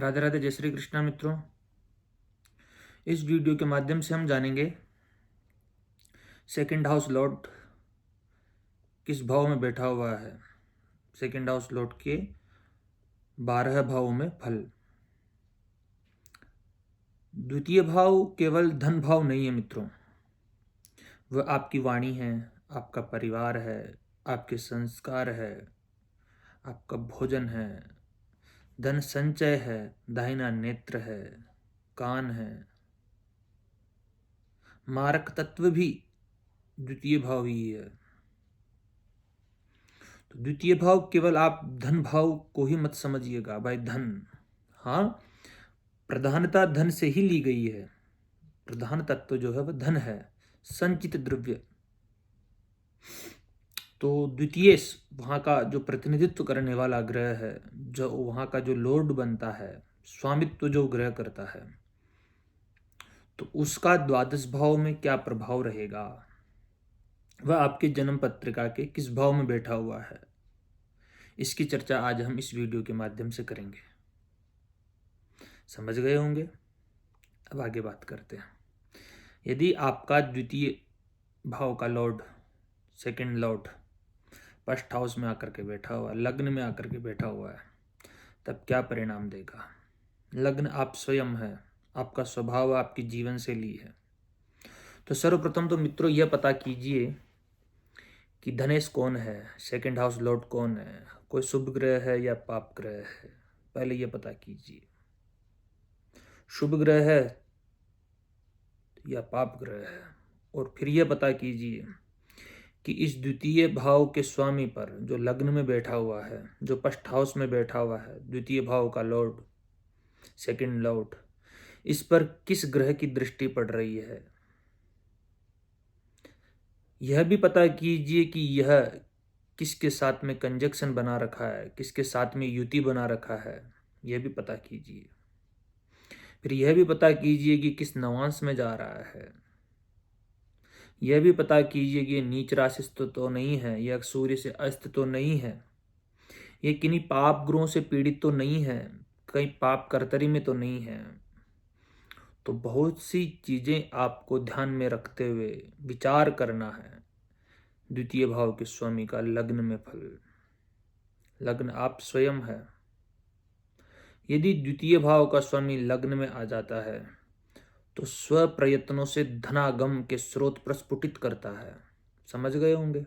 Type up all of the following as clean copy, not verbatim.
राधे राधे, जय श्री कृष्णा मित्रों। इस वीडियो के माध्यम से हम जानेंगे सेकंड हाउस लॉर्ड किस भाव में बैठा हुआ है। सेकंड हाउस लॉर्ड के 12 भावों में फल। द्वितीय भाव केवल धन भाव नहीं है मित्रों, वह आपकी वाणी है, आपका परिवार है, आपके संस्कार है, आपका भोजन है, धन संचय है, दाहिना नेत्र है, कान है, मारक तत्व भी द्वितीय भाव ही है। तो द्वितीय भाव केवल आप धन भाव को ही मत समझिएगा भाई। धन, हाँ, प्रधानता धन से ही ली गई है। प्रधान तत्व जो है वह धन है, संचित द्रव्य। तो द्वितीय वहाँ का जो प्रतिनिधित्व करने वाला ग्रह है, जो वहाँ का जो लॉर्ड बनता है, स्वामित्व जो ग्रह करता है, तो उसका द्वादश भाव में क्या प्रभाव रहेगा, वह आपके जन्म पत्रिका के किस भाव में बैठा हुआ है, इसकी चर्चा आज हम इस वीडियो के माध्यम से करेंगे। समझ गए होंगे। अब आगे बात करते हैं। यदि आपका द्वितीय भाव का Lord, second Lord first house में आकर के बैठा हुआ, लग्न में आकर के बैठा हुआ है, तब क्या परिणाम देगा। लग्न आप स्वयं है, आपका स्वभाव आपकी जीवन शैली है। तो सर्वप्रथम तो मित्रों यह पता कीजिए कि धनेश कौन है, सेकंड हाउस लॉर्ड कौन है, कोई शुभ ग्रह है या पाप ग्रह है। पहले यह पता कीजिए शुभ ग्रह है या पाप ग्रह है, और फिर यह पता कीजिए कि इस द्वितीय भाव के स्वामी पर जो लग्न में बैठा हुआ है, जो फर्स्ट हाउस में बैठा हुआ है, द्वितीय भाव का लॉर्ड, सेकंड लॉर्ड, इस पर किस ग्रह की दृष्टि पड़ रही है। यह भी पता कीजिए कि यह किसके साथ में कंजक्शन बना रखा है, किसके साथ में युति बना रखा है, यह भी पता कीजिए। फिर यह भी पता कीजिए कि किस नवांश में जा रहा है। यह भी पता कीजिए कि ये नीच राशि तो नहीं है, यह सूर्य से अस्त तो नहीं है, ये किन्हीं पाप ग्रहों से पीड़ित तो नहीं है, कहीं पाप कर्तरी में तो नहीं है। तो बहुत सी चीजें आपको ध्यान में रखते हुए विचार करना है। द्वितीय भाव के स्वामी का लग्न में फल। लग्न आप स्वयं है। यदि द्वितीय भाव का स्वामी लग्न में आ जाता है तो स्व प्रयत्नों से धनागम के स्रोत प्रस्फुटित करता है। समझ गए होंगे।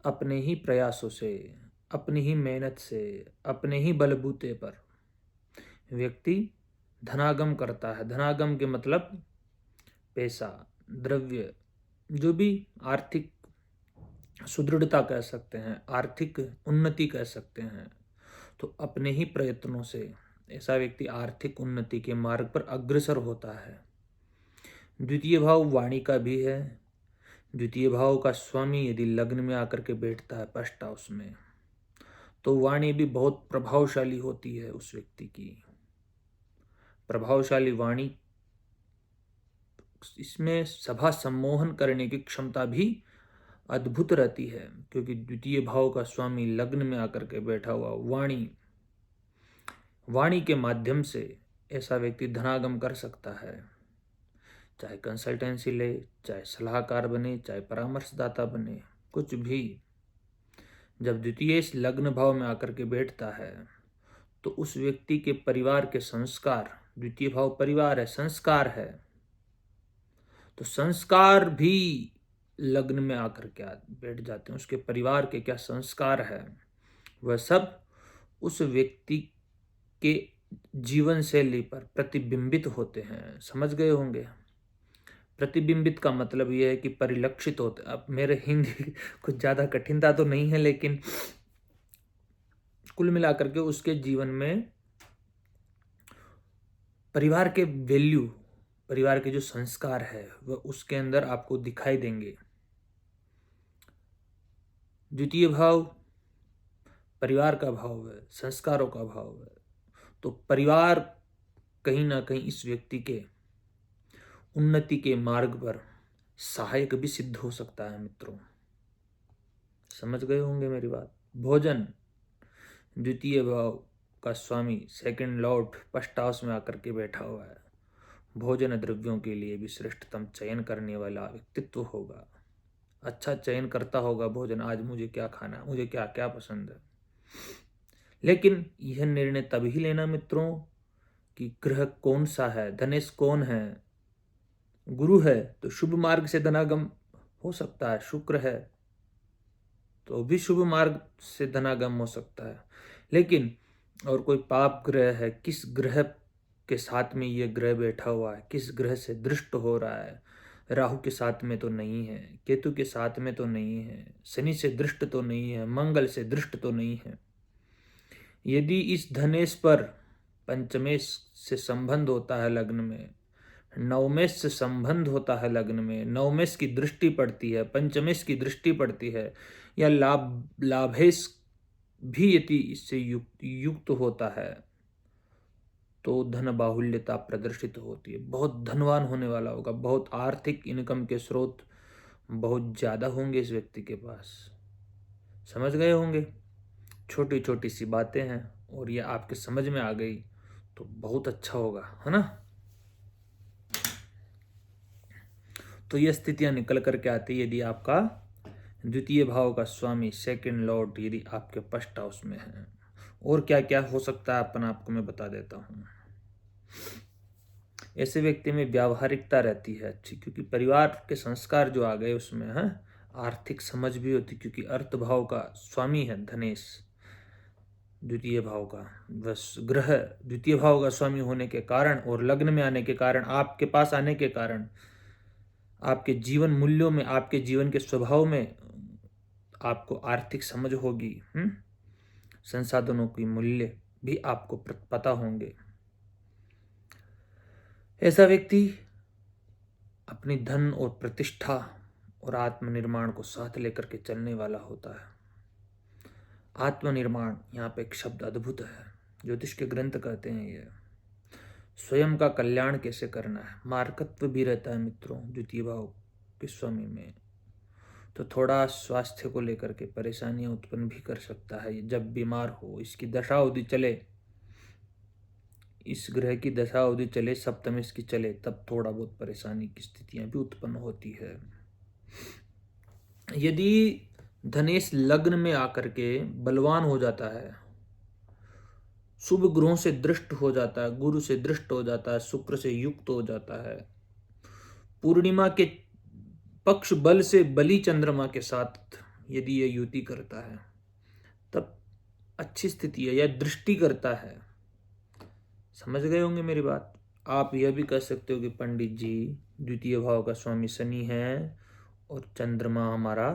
अपने ही प्रयासों से, अपनी ही मेहनत से, अपने ही बलबूते पर व्यक्ति धनागम करता है। धनागम के मतलब पैसा, द्रव्य, जो भी आर्थिक सुदृढ़ता कह सकते हैं, आर्थिक उन्नति कह सकते हैं। तो अपने ही प्रयत्नों से ऐसा व्यक्ति आर्थिक उन्नति के मार्ग पर अग्रसर होता है। द्वितीय भाव वाणी का भी है। द्वितीय भाव का स्वामी यदि लग्न में आकर के बैठता है फर्स्ट हाउस में, तो वाणी भी बहुत प्रभावशाली होती है। उस व्यक्ति की प्रभावशाली वाणी, इसमें सभा सम्मोहन करने की क्षमता भी अद्भुत रहती है, क्योंकि द्वितीय भाव का स्वामी लग्न में आकर के बैठा हुआ वाणी के माध्यम से ऐसा व्यक्ति धनागम कर सकता है। चाहे कंसल्टेंसी ले, चाहे सलाहकार बने, चाहे परामर्शदाता बने, कुछ भी। जब द्वितीय इस लग्न भाव में आकर के बैठता है तो उस व्यक्ति के परिवार के संस्कार, द्वितीय भाव परिवार है, संस्कार है, तो संस्कार भी लग्न में आकर के बैठ जाते हैं। उसके परिवार के क्या संस्कार है, वह सब उस व्यक्ति के जीवन शैली पर प्रतिबिंबित होते हैं। समझ गए होंगे। प्रतिबिंबित का मतलब यह है कि परिलक्षित होते। अब मेरे हिंदी कुछ ज़्यादा कठिनता तो नहीं है, लेकिन कुल मिलाकर के उसके जीवन में परिवार के वैल्यू, परिवार के जो संस्कार है, वह उसके अंदर आपको दिखाई देंगे। द्वितीय भाव परिवार का भाव है, संस्कारों का भाव है। तो परिवार कहीं ना कहीं इस व्यक्ति के उन्नति के मार्ग पर सहायक भी सिद्ध हो सकता है मित्रों। समझ गए होंगे मेरी बात। भोजन, द्वितीय भाव का स्वामी सेकंड लॉर्ड फर्स्ट हाउस में आकर के बैठा हुआ है। भोजन द्रव्यों के लिए भी श्रेष्ठतम चयन करने वाला व्यक्तित्व होगा। अच्छा चयन करता होगा भोजन, आज मुझे क्या खाना है, मुझे क्या क्या पसंद है। लेकिन यह निर्णय तभी लेना मित्रों कि ग्रह कौन सा है, धनेश कौन है। गुरु है तो शुभ मार्ग से धनागम हो सकता है, शुक्र है तो भी शुभ मार्ग से धनागम हो सकता है। लेकिन और कोई पाप ग्रह है, किस ग्रह के साथ में यह ग्रह बैठा हुआ है, किस ग्रह से दृष्ट हो रहा है। राहु के साथ में तो नहीं है, केतु के साथ में तो नहीं है, शनि से दृष्ट तो नहीं है, मंगल से दृष्ट तो नहीं है। यदि इस धनेश पर पंचमेश से संबंध होता है लग्न में, नवमेश से संबंध होता है लग्न में, नवमेश की दृष्टि पड़ती है, पंचमेश की दृष्टि पड़ती है, या लाभेश भी यदि इससे युक्त होता है तो धन बाहुल्यता प्रदर्शित होती है। बहुत धनवान होने वाला होगा, बहुत आर्थिक इनकम के स्रोत बहुत ज्यादा होंगे इस व्यक्ति के पास। समझ गए होंगे, छोटी छोटी सी बातें हैं और ये आपके समझ में आ गई तो बहुत अच्छा होगा, है ना। तो ये स्थितियां निकल करके आती है यदि आपका द्वितीय भाव का स्वामी सेकंड लॉर्ड यदि आपके फर्स्ट हाउस में है। और क्या क्या हो सकता है अपन आपको मैं बता देता हूं। ऐसे व्यक्ति में व्यावहारिकता रहती है अच्छी, क्योंकि परिवार के संस्कार जो आ गए उसमें है। आर्थिक समझ भी होती, क्योंकि अर्थ भाव का स्वामी है धनेश, द्वितीय भाव का बस ग्रह द्वितीय भाव का स्वामी होने के कारण और लग्न में आने के कारण, आपके पास आने के कारण आपके जीवन मूल्यों में, आपके जीवन के स्वभाव में आपको आर्थिक समझ होगी। संसाधनों की मूल्य भी आपको पता होंगे। ऐसा व्यक्ति अपनी धन और प्रतिष्ठा और आत्मनिर्माण को साथ लेकर के चलने वाला होता है। आत्मनिर्माण यहाँ पे एक शब्द अद्भुत है, ज्योतिष के ग्रंथ कहते हैं ये स्वयं का कल्याण कैसे करना है। मार्कत्व भी रहता है मित्रों द्वितीय भाव के स्वामी में, तो थोड़ा स्वास्थ्य को लेकर के परेशानियां उत्पन्न भी कर सकता है। जब बीमार हो, इसकी दशा अवधि चले, इस ग्रह की दशा अवधि चले, सप्तम इसकी चले, तब थोड़ा बहुत परेशानी की स्थितियां भी उत्पन्न होती है। यदि धनेश लग्न में आकर के बलवान हो जाता है, शुभ ग्रहों से दृष्ट हो जाता है, गुरु से दृष्ट हो जाता है, शुक्र से युक्त हो जाता है, पूर्णिमा के पक्ष बल से बली चंद्रमा के साथ यदि यह युति करता है तब अच्छी स्थिति है, या दृष्टि करता है। समझ गए होंगे मेरी बात। आप यह भी कह सकते हो कि पंडित जी द्वितीय भाव का स्वामी शनि है और चंद्रमा हमारा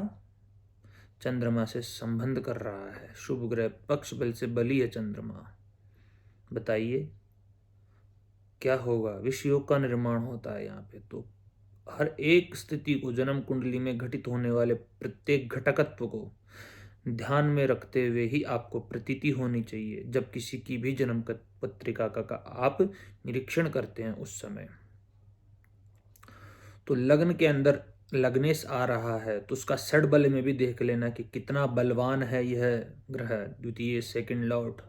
चंद्रमा से संबंध कर रहा है, शुभ ग्रह पक्ष बल से बली है चंद्रमा। बताइए क्या होगा। विषय योग का निर्माण होता है यहाँ पे। तो हर एक स्थिति को, जन्म कुंडली में घटित होने वाले प्रत्येक घटकत्व को ध्यान में रखते हुए ही आपको प्रतीति होनी चाहिए जब किसी की भी जन्म पत्रिका का आप निरीक्षण करते हैं उस समय। तो लग्न के अंदर लग्नेश आ रहा है तो उसका षड बल में भी देख लेना कि कितना बलवान है यह ग्रह, द्वितीय सेकंड लॉर्ड।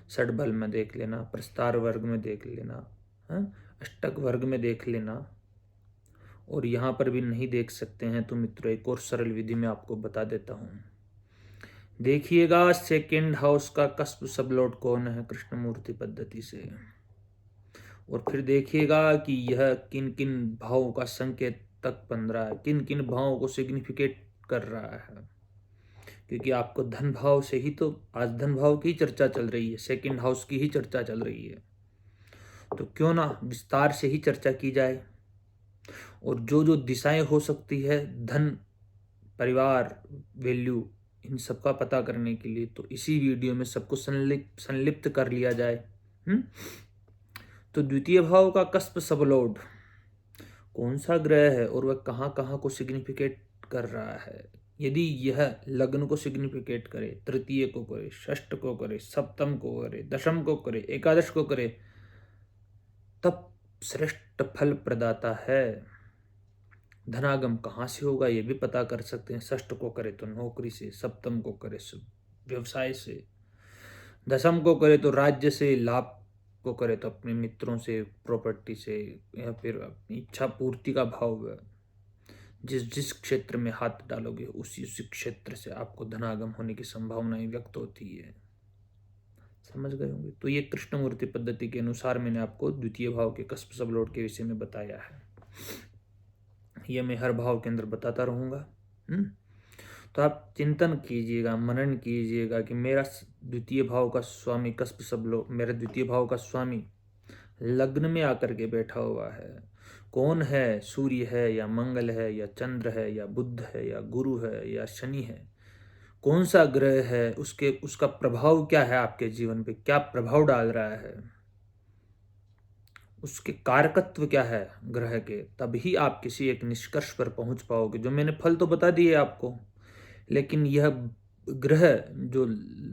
षड बल में देख लेना, प्रस्तार वर्ग में देख लेना, अष्टक वर्ग में देख लेना। और यहाँ पर भी नहीं देख सकते हैं तो मित्रों एक और सरल विधि में आपको बता देता हूँ। देखिएगा सेकंड हाउस का कस्प सब लॉर्ड कौन है कृष्णमूर्ति पद्धति से, और फिर देखिएगा कि यह किन किन भावों का संकेत तक बन रहा है, किन किन भावों को सिग्निफिकेट कर रहा है। क्योंकि आपको धन भाव से ही तो आज धन भाव की चर्चा चल रही है, सेकंड हाउस की ही चर्चा चल रही है, तो क्यों ना विस्तार से ही चर्चा की जाए। और जो जो दिशाएं हो सकती है धन, परिवार, वैल्यू, इन सब का पता करने के लिए तो इसी वीडियो में सबको संलिप्त कर लिया जाए। तो द्वितीय भाव का कस्प सब लॉर्ड कौन सा ग्रह है और वह कहाँ कहाँ को सिग्निफिकेट कर रहा है। यदि यह लग्न को सिग्निफिकेट करे, तृतीय को करे, षष्ठ को करे, सप्तम को करे, दशम को करे, एकादश को करे, तब श्रेष्ठ फल प्रदाता है। धनागम कहाँ से होगा ये भी पता कर सकते हैं। षष्ठ को करे तो नौकरी से, सप्तम को करे व्यवसाय से, दशम को करे तो राज्य से, लाभ को करे तो अपने मित्रों से, प्रॉपर्टी से, या फिर अपनी इच्छा पूर्ति का भाव है। जिस जिस क्षेत्र में हाथ डालोगे उसी उसी क्षेत्र से आपको धनागम होने की संभावनाएं व्यक्त होती है। समझ गए होंगे। तो ये कृष्णमूर्ति पद्धति के अनुसार मैंने आपको द्वितीय भाव के कस्प सबलोड के विषय में बताया है। ये मैं हर भाव के अंदर बताता रहूंगा। तो आप चिंतन कीजिएगा, मनन कीजिएगा कि मेरा द्वितीय भाव का स्वामी कस्प सबलोड, मेरा द्वितीय भाव का स्वामी लग्न में आकर के बैठा हुआ है। कौन है? सूर्य है या मंगल है या चंद्र है या बुध है या गुरु है या शनि है? कौन सा ग्रह है? उसका प्रभाव क्या है आपके जीवन पे? क्या प्रभाव डाल रहा है? उसके कारकत्व क्या है ग्रह के? तभी आप किसी एक निष्कर्ष पर पहुंच पाओगे। जो मैंने फल तो बता दिए आपको, लेकिन यह ग्रह जो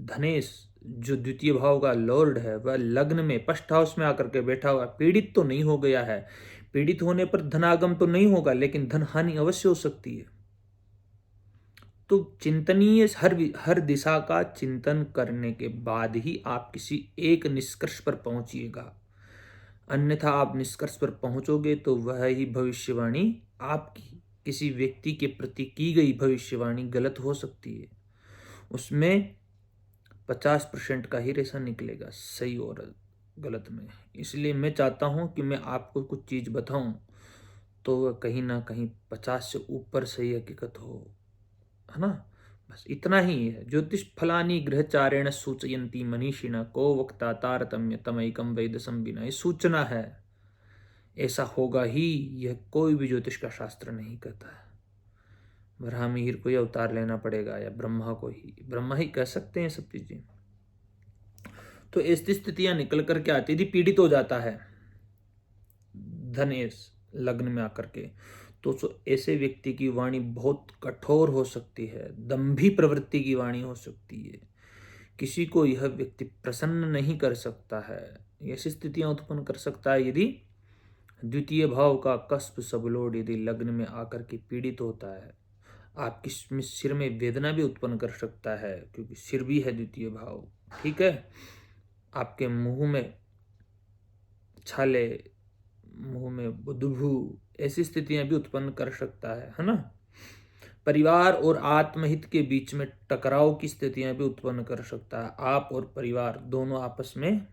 धनेश, जो द्वितीय भाव का लॉर्ड है, वह लग्न में फर्स्ट हाउस में आकर के बैठा हुआ, पीड़ित तो नहीं हो गया है। पीड़ित होने पर धनागम तो नहीं होगा, लेकिन धन हानि अवश्य हो सकती है। तो चिंतनीय, हर दिशा का चिंतन करने के बाद ही आप किसी एक निष्कर्ष पर पहुंचिएगा। अन्यथा आप निष्कर्ष पर पहुंचोगे तो वह ही भविष्यवाणी आपकी किसी व्यक्ति के प्रति की गई भविष्यवाणी गलत हो सकती है। उसमें 50% का ही रेशा निकलेगा सही और गलत में। इसलिए मैं चाहता हूं कि मैं आपको कुछ चीज बताऊं तो वह कहीं ना कहीं 50 से ऊपर सही हकीकत हो, है ना। बस इतना ही है। ज्योतिष फलानी ग्रहचारेण सूचयंती मनीषिणा को वक्ता तारतम्य तमैकम वैदसम बिना, ये सूचना है, ऐसा होगा ही, यह कोई भी ज्योतिष का शास्त्र नहीं कहता है। वराह मिहिर को ही अवतार लेना पड़ेगा या ब्रह्मा ही कह सकते हैं सब चीजें। तो ऐसी स्थितियां निकल करके आती, यदि पीड़ित हो जाता है धनेश लग्न में आकर के, तो ऐसे व्यक्ति की वाणी बहुत कठोर हो सकती है, दंभी प्रवृत्ति की वाणी हो सकती है। किसी को यह व्यक्ति प्रसन्न नहीं कर सकता है। ऐसी स्थितियां उत्पन्न कर सकता है यदि द्वितीय भाव का कस्प सबलोड यदि लग्न में आकर के पीड़ित होता है। आपकी सिर में वेदना भी उत्पन्न कर सकता है, क्योंकि सिर भी है द्वितीय भाव। ठीक है। आपके मुंह में छाले, मुंह में बुद्धू, ऐसी स्थितियां भी उत्पन्न कर सकता है ना। परिवार और आत्महित के बीच में टकराव की स्थितियां भी उत्पन्न कर सकता है। आप और परिवार दोनों आपस में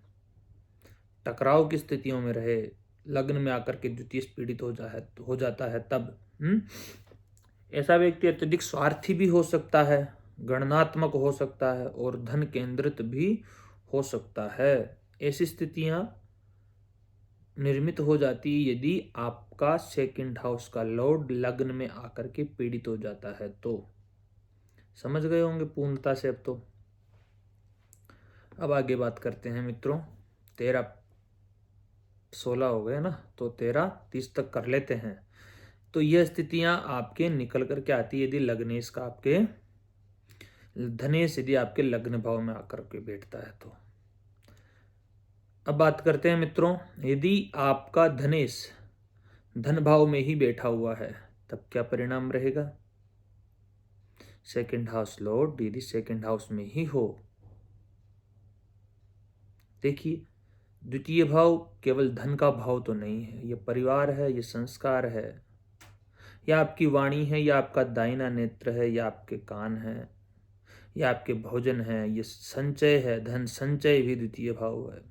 टकराव की स्थितियों में रहे, लग्न में आकर के द्वितीय पीड़ित हो जाता है तब ऐसा व्यक्ति अत्यधिक स्वार्थी भी हो सकता है, गणनात्मक हो सकता है और धन केंद्रित भी हो सकता है। ऐसी स्थितियां निर्मित हो जाती है यदि आपका सेकंड हाउस का लॉर्ड लग्न में आकर के पीड़ित हो जाता है। तो समझ गए होंगे पूर्णता से। अब आगे बात करते हैं मित्रों। 13-16 हो गए ना, तो 13-30 तक कर लेते हैं। तो यह स्थितियां आपके निकल करके आती है यदि लग्नेश का आपके धनेश यदि आपके लग्न भाव में आकर के बैठता है। तो अब बात करते हैं मित्रों, यदि आपका धनेश धन भाव में ही बैठा हुआ है तब क्या परिणाम रहेगा? सेकंड हाउस लॉर्ड यदि सेकंड हाउस में ही हो, देखिए द्वितीय भाव केवल धन का भाव तो नहीं है, यह परिवार है, यह संस्कार है, या आपकी वाणी है, या आपका दाहिना नेत्र है, या आपके कान है, या आपके भोजन है, ये संचय है। धन संचय भी द्वितीय भाव है।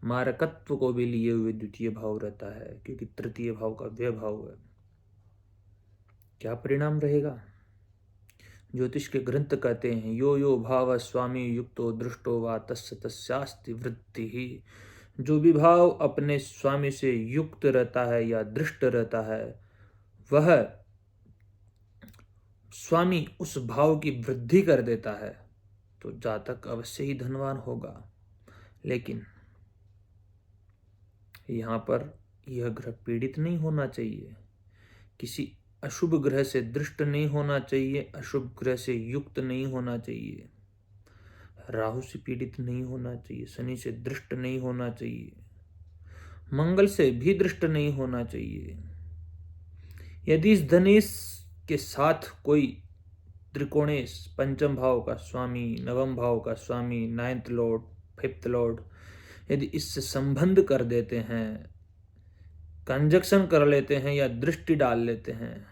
मारकत्व को भी लिए हुए द्वितीय भाव रहता है, क्योंकि तृतीय भाव का व्यय भाव है। क्या परिणाम रहेगा? ज्योतिष के ग्रंथ कहते हैं, यो यो भाव स्वामी युक्तो दृष्टो वा तस्य तस्यास्ति वृत्ति ही। जो भी भाव अपने स्वामी से युक्त रहता है या दृष्ट रहता है, वह स्वामी उस भाव की वृद्धि कर देता है। तो जातक अवश्य ही धनवान होगा। लेकिन यहाँ पर यह ग्रह पीड़ित नहीं होना चाहिए, किसी अशुभ ग्रह से दृष्ट नहीं होना चाहिए, अशुभ ग्रह से युक्त नहीं होना चाहिए, राहु से पीड़ित नहीं होना चाहिए, शनि से दृष्ट नहीं होना चाहिए, मंगल से भी दृष्ट नहीं होना चाहिए। यदि इस धनेश के साथ कोई त्रिकोणेश पंचम भाव का स्वामी, नवम भाव का स्वामी, नाइन्थ लॉर्ड, फिफ्थ लॉर्ड, यदि इससे संबंध कर देते हैं, कंजक्शन कर लेते हैं या दृष्टि डाल लेते हैं,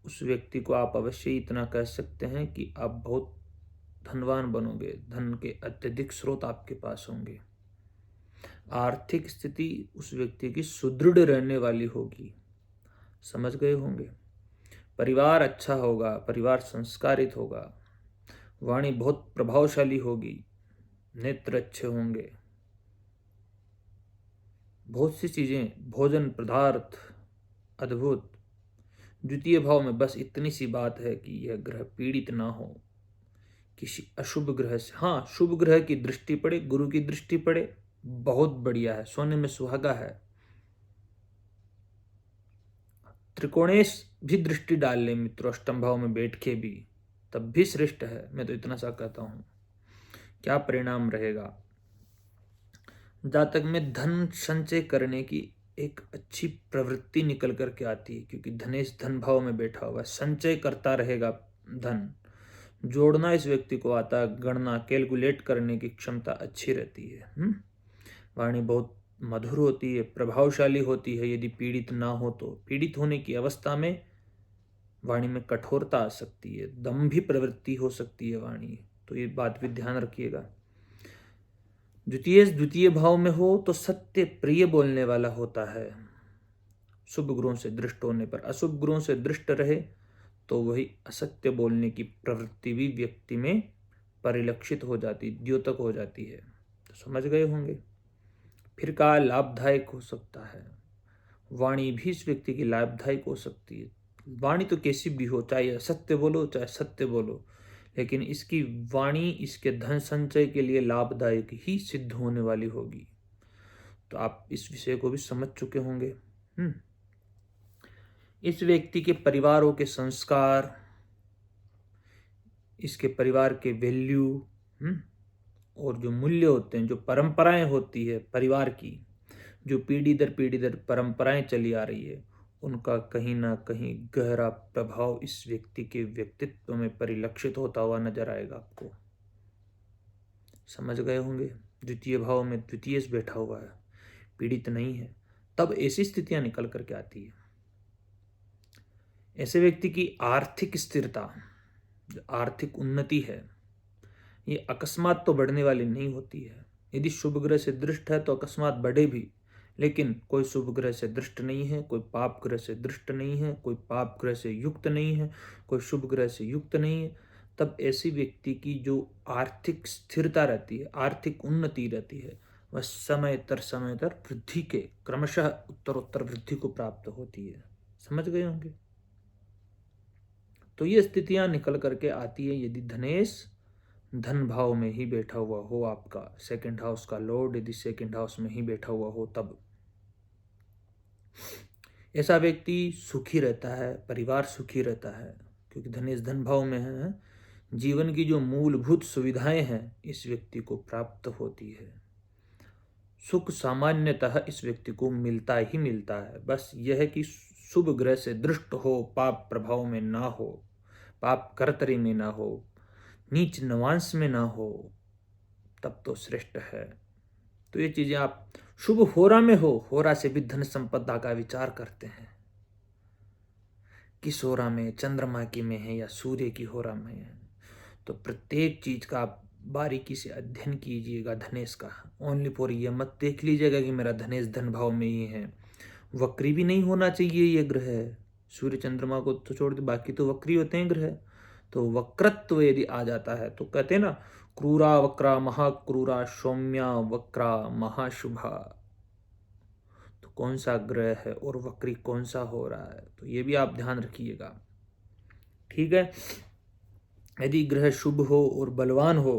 उस व्यक्ति को आप अवश्य इतना कह सकते हैं कि आप बहुत धनवान बनोगे, धन के अत्यधिक स्रोत आपके पास होंगे, आर्थिक स्थिति उस व्यक्ति की सुदृढ़ रहने वाली होगी। समझ गए होंगे। परिवार अच्छा होगा, परिवार संस्कारित होगा, वाणी बहुत प्रभावशाली होगी, नेत्र अच्छे होंगे, बहुत सी चीजें, भोजन पदार्थ अद्भुत। द्वितीय भाव में बस इतनी सी बात है कि यह ग्रह पीड़ित ना हो किसी अशुभ ग्रह से। हाँ, शुभ ग्रह की दृष्टि पड़े, गुरु की दृष्टि पड़े, बहुत बढ़िया है, सोने में सुहागा है। त्रिकोणेश भी दृष्टि डाल ले मित्रों, अष्टम भाव में बैठ के भी, तब भी श्रेष्ठ है। मैं तो इतना सा कहता हूं। क्या परिणाम रहेगा? जातक में धन संचय करने की एक अच्छी प्रवृत्ति निकल करके आती है, क्योंकि धनेश धन भाव में बैठा हुआ है, संचय करता रहेगा धन। जोड़ना इस व्यक्ति को आता है, गणना कैलकुलेट करने की क्षमता अच्छी रहती है। वाणी बहुत मधुर होती है, प्रभावशाली होती है। यदि पीड़ित ना हो तो पीड़ित होने की अवस्था में वाणी में कठोरता आ सकती है, दंभी प्रवृत्ति हो सकती है वाणी, तो ये बात भी ध्यान रखिएगा। द्वितीय भाव में हो तो सत्य प्रिय बोलने वाला होता है, शुभ गुरुओं से दृष्ट होने पर। अशुभ गुरुओं से दृष्ट रहे तो वही असत्य बोलने की प्रवृत्ति भी व्यक्ति में परिलक्षित हो जाती, द्योतक हो जाती है। तो समझ गए होंगे। फिर का लाभदायक हो सकता है, वाणी भी इस व्यक्ति की लाभदायक हो सकती है। वाणी तो कैसी भी हो, चाहे असत्य बोलो चाहे सत्य बोलो, लेकिन इसकी वाणी इसके धन संचय के लिए लाभदायक ही सिद्ध होने वाली होगी। तो आप इस विषय को भी समझ चुके होंगे। इस व्यक्ति के परिवारों के संस्कार, इसके परिवार के वैल्यू और जो मूल्य होते हैं, जो परंपराएं होती है परिवार की, जो पीढ़ी दर परंपराएं चली आ रही है, उनका कहीं ना कहीं गहरा प्रभाव इस व्यक्ति के व्यक्तित्व में परिलक्षित होता हुआ नजर आएगा आपको। समझ गए होंगे। द्वितीय भाव में द्वितीय बैठा हुआ है, पीड़ित नहीं है, तब ऐसी स्थितियां निकल करके आती है। ऐसे व्यक्ति की आर्थिक स्थिरता, आर्थिक उन्नति है, ये अकस्मात तो बढ़ने वाली नहीं होती है। यदि शुभ ग्रह से दृष्ट है तो अकस्मात बढ़े भी, लेकिन कोई शुभ ग्रह से दृष्ट नहीं है, कोई पाप ग्रह से दृष्ट नहीं है, कोई पाप ग्रह से युक्त नहीं है, कोई शुभ ग्रह से युक्त नहीं है, तब ऐसी व्यक्ति की जो आर्थिक स्थिरता रहती है, आर्थिक उन्नति रहती है, वह समय तर वृद्धि के, क्रमशः उत्तरोत्तर वृद्धि को प्राप्त होती है। समझ गए होंगे। तो ये स्थितियां निकल करके आती है यदि धनेश धन भाव में ही बैठा हुआ हो, आपका सेकंड हाउस का लॉर्ड यदि सेकंड हाउस में ही बैठा हुआ हो, तब ऐसा व्यक्ति सुखी रहता है, परिवार सुखी रहता है, क्योंकि धनेश धन भाव में है। जीवन की जो मूलभूत सुविधाएं हैं इस व्यक्ति को प्राप्त होती है। सुख सामान्यतः इस व्यक्ति को मिलता ही मिलता है, बस यह है कि शुभ ग्रह से दृष्ट हो, पाप प्रभाव में ना हो, पाप कर्तरी में ना हो, नीच नवांश में ना हो, तब तो श्रेष्ठ है। तो ये चीजें आप शुभ होरा में हो, होरा से भी धन संपदा का विचार करते हैं, किस होरा में, चंद्रमा की में है या सूर्य की होरा में है, तो प्रत्येक चीज का आप बारीकी से अध्ययन कीजिएगा धनेश का। ओनली फॉर ये मत देख लीजिएगा कि मेरा धनेश धन भाव में ही है, वक्री भी नहीं होना चाहिए ये ग्रह। सूर्य चंद्रमा को तो छोड़ दे, बाकी तो वक्री होते हैं ग्रह। तो वक्रत्व यदि आ जाता है तो कहते हैं ना, क्रूरा वक्रा महाक्रूरा सौम्या वक्रा महाशुभा। तो कौन सा ग्रह है और वक्री कौन सा हो रहा है, तो ये भी आप ध्यान रखिएगा। ठीक है। यदि ग्रह शुभ हो और बलवान हो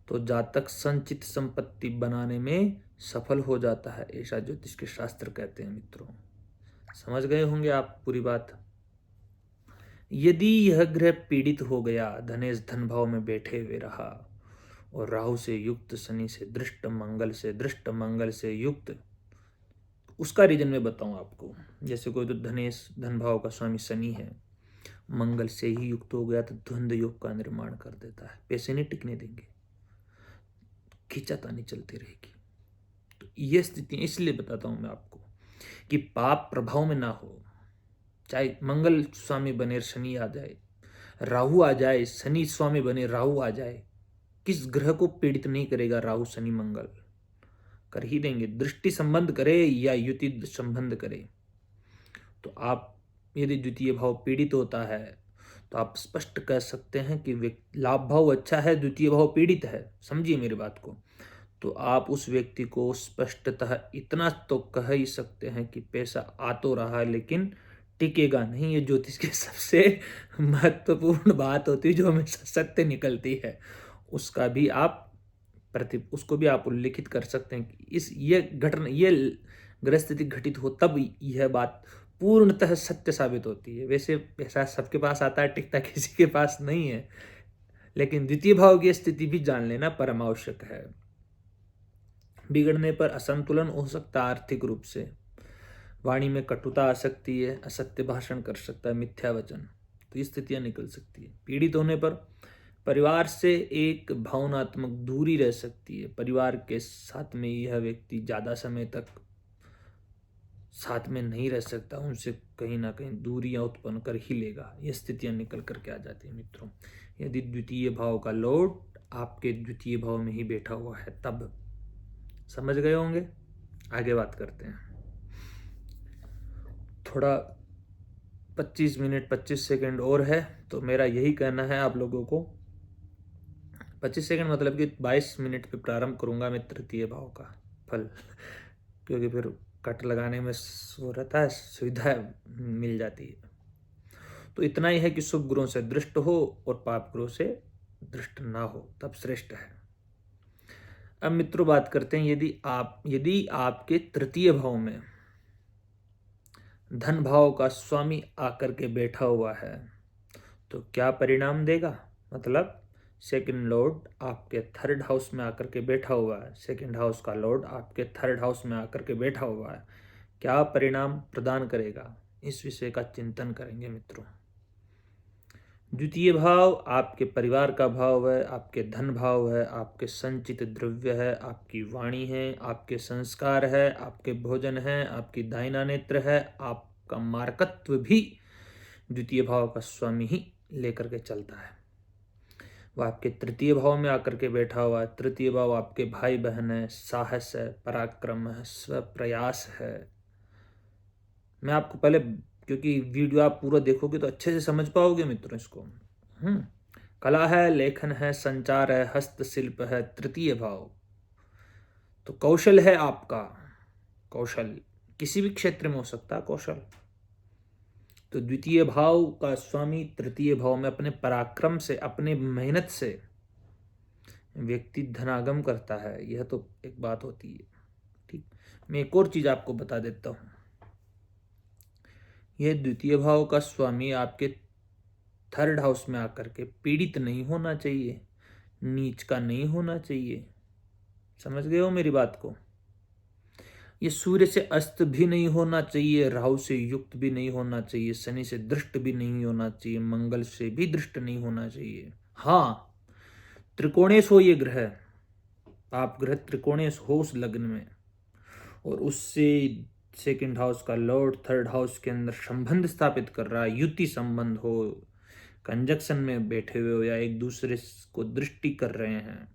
तो जातक संचित संपत्ति बनाने में सफल हो जाता है, ऐसा ज्योतिष के शास्त्र कहते हैं मित्रों। समझ गए होंगे आप पूरी बात। यदि यह ग्रह पीड़ित हो गया, धनेश धन भाव में बैठे हुए रहा और राहु से युक्त, शनि से दृष्ट, मंगल से युक्त, उसका रीजन मैं बताऊं आपको। जैसे कोई तो धनेश धन भाव का स्वामी शनि है, मंगल से ही युक्त हो गया तो द्वंद्व योग का निर्माण कर देता है, पैसे नहीं टिकने देंगे, खींचातानी चलती रहेगी। तो ये स्थिति इसलिए बताता हूं मैं आपको कि पाप प्रभाव में ना हो, चाहे मंगल स्वामी बने शनि आ जाए, राहु आ जाए, शनि स्वामी बने राहु आ जाए, किस ग्रह को पीड़ित नहीं करेगा राहु शनि मंगल, कर ही देंगे। दृष्टि संबंध करे या युति संबंध करे, तो आप यदि द्वितीय भाव पीड़ित होता है तो आप स्पष्ट कह सकते हैं कि लाभ भाव अच्छा है, द्वितीय भाव पीड़ित है, समझिए मेरी बात को, तो आप उस व्यक्ति को स्पष्टतः इतना तो कह ही सकते हैं कि पैसा आ तो रहा है लेकिन टिकेगा नहीं। ये ज्योतिष की सबसे महत्वपूर्ण बात होती है जो हमेशा सत्य निकलती है, उसका भी आप उसको भी आप उल्लिखित कर सकते हैं कि ये घटना, ये ग्रह स्थिति घटित हो तब यह बात पूर्णतः सत्य साबित होती है। वैसे पैसा सबके पास आता है, टिकता किसी के पास नहीं है, लेकिन द्वितीय भाव की स्थिति भी जान लेना परम आवश्यक है। बिगड़ने पर असंतुलन हो सकता है, आर्थिक रूप से वाणी में कटुता आ सकती है, असत्य भाषण कर सकता है, मिथ्या वचन, तो ये स्थितियां निकल सकती है। पीड़ित होने पर परिवार से एक भावनात्मक दूरी रह सकती है, परिवार के साथ में यह व्यक्ति ज्यादा समय तक साथ में नहीं रह सकता, उनसे कहीं ना कहीं दूरियां उत्पन्न कर ही लेगा, ये स्थितियां निकल करके आ जाती है मित्रों। यदि द्वितीय भाव का लॉर्ड आपके द्वितीय भाव में ही बैठा हुआ है तब, समझ गए होंगे। आगे बात करते हैं। थोड़ा 25 मिनट 25 सेकंड और है, तो मेरा यही कहना है आप लोगों को, 25 सेकंड मतलब कि 22 मिनट पे प्रारंभ करूंगा मैं तृतीय भाव का फल, क्योंकि फिर कट लगाने में वो रहता है, सुविधा मिल जाती है। तो इतना ही है कि शुभ ग्रहों से दृष्ट हो और पाप ग्रहों से दृष्ट ना हो, तब श्रेष्ठ है। अब मित्रों बात करते हैं, यदि आपके तृतीय भाव में धन भाव का स्वामी आकर के बैठा हुआ है तो क्या परिणाम देगा, मतलब सेकंड लॉर्ड आपके थर्ड हाउस में आकर के बैठा हुआ है, सेकंड हाउस का लॉर्ड आपके थर्ड हाउस में आकर के बैठा हुआ है, क्या परिणाम प्रदान करेगा, इस विषय का चिंतन करेंगे मित्रों। द्वितीय भाव आपके परिवार का भाव है, आपके धन भाव है, आपके संचित द्रव्य है, आपकी वाणी है, आपके संस्कार है, आपके भोजन है, आपकी दाहिना नेत्र है, आपका मार्कत्व भी द्वितीय भाव का स्वामी ही लेकर के चलता है। वह आपके तृतीय भाव में आकर के बैठा हुआ है। तृतीय भाव आपके भाई बहन है, साहस है, पराक्रम है, स्वप्रयास है। मैं आपको पहले, क्योंकि वीडियो आप पूरा देखोगे तो अच्छे से समझ पाओगे मित्रों इसको। कला है, लेखन है, संचार है, हस्तशिल्प है, तृतीय भाव तो कौशल है आपका, कौशल किसी भी क्षेत्र में हो सकता है कौशल। तो द्वितीय भाव का स्वामी तृतीय भाव में अपने पराक्रम से, अपने मेहनत से व्यक्ति धनागम करता है, यह तो एक बात होती है। ठीक, मैं एक और चीज आपको बता देता हूं, यह द्वितीय भाव का स्वामी आपके थर्ड हाउस में आकर के पीड़ित नहीं होना चाहिए, नीच का नहीं होना चाहिए, समझ गए हो मेरी बात को। ये सूर्य से अस्त भी नहीं होना चाहिए, राहु से युक्त भी नहीं होना चाहिए, शनि से दृष्ट भी नहीं होना चाहिए, मंगल से भी दृष्ट नहीं होना चाहिए। हाँ, त्रिकोणेश हो ये ग्रह, आप ग्रह त्रिकोणेश हो उस लग्न में, और उससे सेकंड हाउस का लॉर्ड थर्ड हाउस के अंदर संबंध स्थापित कर रहा है, युति संबंध हो, कंजक्शन में बैठे हुए हो या एक दूसरे को दृष्टि कर रहे हैं,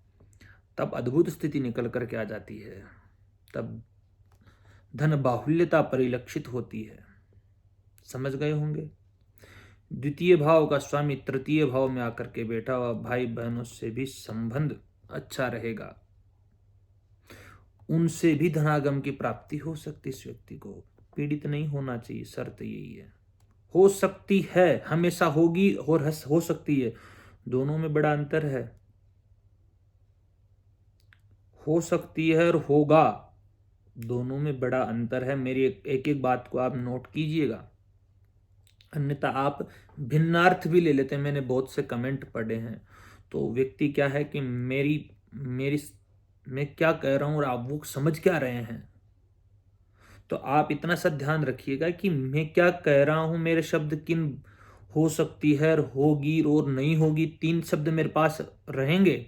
तब अद्भुत स्थिति निकल करके आ जाती है, तब धन बाहुल्यता परिलक्षित होती है, समझ गए होंगे। द्वितीय भाव का स्वामी तृतीय भाव में आकर के बैठा हुआ, भाई बहनों से भी संबंध अच्छा रहेगा, उनसे भी धनागम की प्राप्ति हो सकती, इस व्यक्ति को पीड़ित नहीं होना चाहिए, शर्त यही है। हो सकती है, हमेशा होगी और हो सकती है, दोनों में बड़ा अंतर है। हो सकती है और होगा, दोनों में बड़ा अंतर है। मेरी एक एक बात को आप नोट कीजिएगा, अन्यथा आप भिन्नार्थ भी ले लेते हैं। मैंने बहुत से कमेंट पढ़े हैं, तो व्यक्ति क्या है कि मेरी मैं क्या कह रहा हूं और आप वो समझ क्या रहे हैं, तो आप इतना सा ध्यान रखिएगा कि मैं क्या कह रहा हूं, मेरे शब्द किन हो सकती है, होगी और नहीं होगी, 3 शब्द मेरे पास रहेंगे।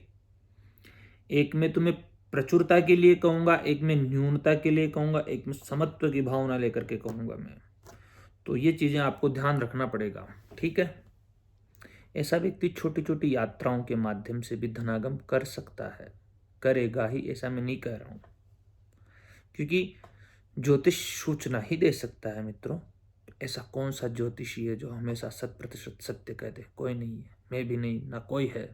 एक में तुम्हें प्रचुरता के लिए कहूंगा, एक में न्यूनता के लिए कहूंगा, एक में समत्व की भावना लेकर के कहूंगा मैं। तो ये चीजें आपको ध्यान रखना पड़ेगा, ठीक है। ऐसा व्यक्ति छोटी छोटी यात्राओं के माध्यम से भी धनागम कर सकता है, करेगा ही, ऐसा मैं नहीं कह रहा हूं, क्योंकि ज्योतिष सूचना ही दे सकता है मित्रों। ऐसा कौन सा ज्योतिषी है जो हमेशा 100% सत्य कह दे? कोई नहीं है, मैं भी नहीं, ना कोई है।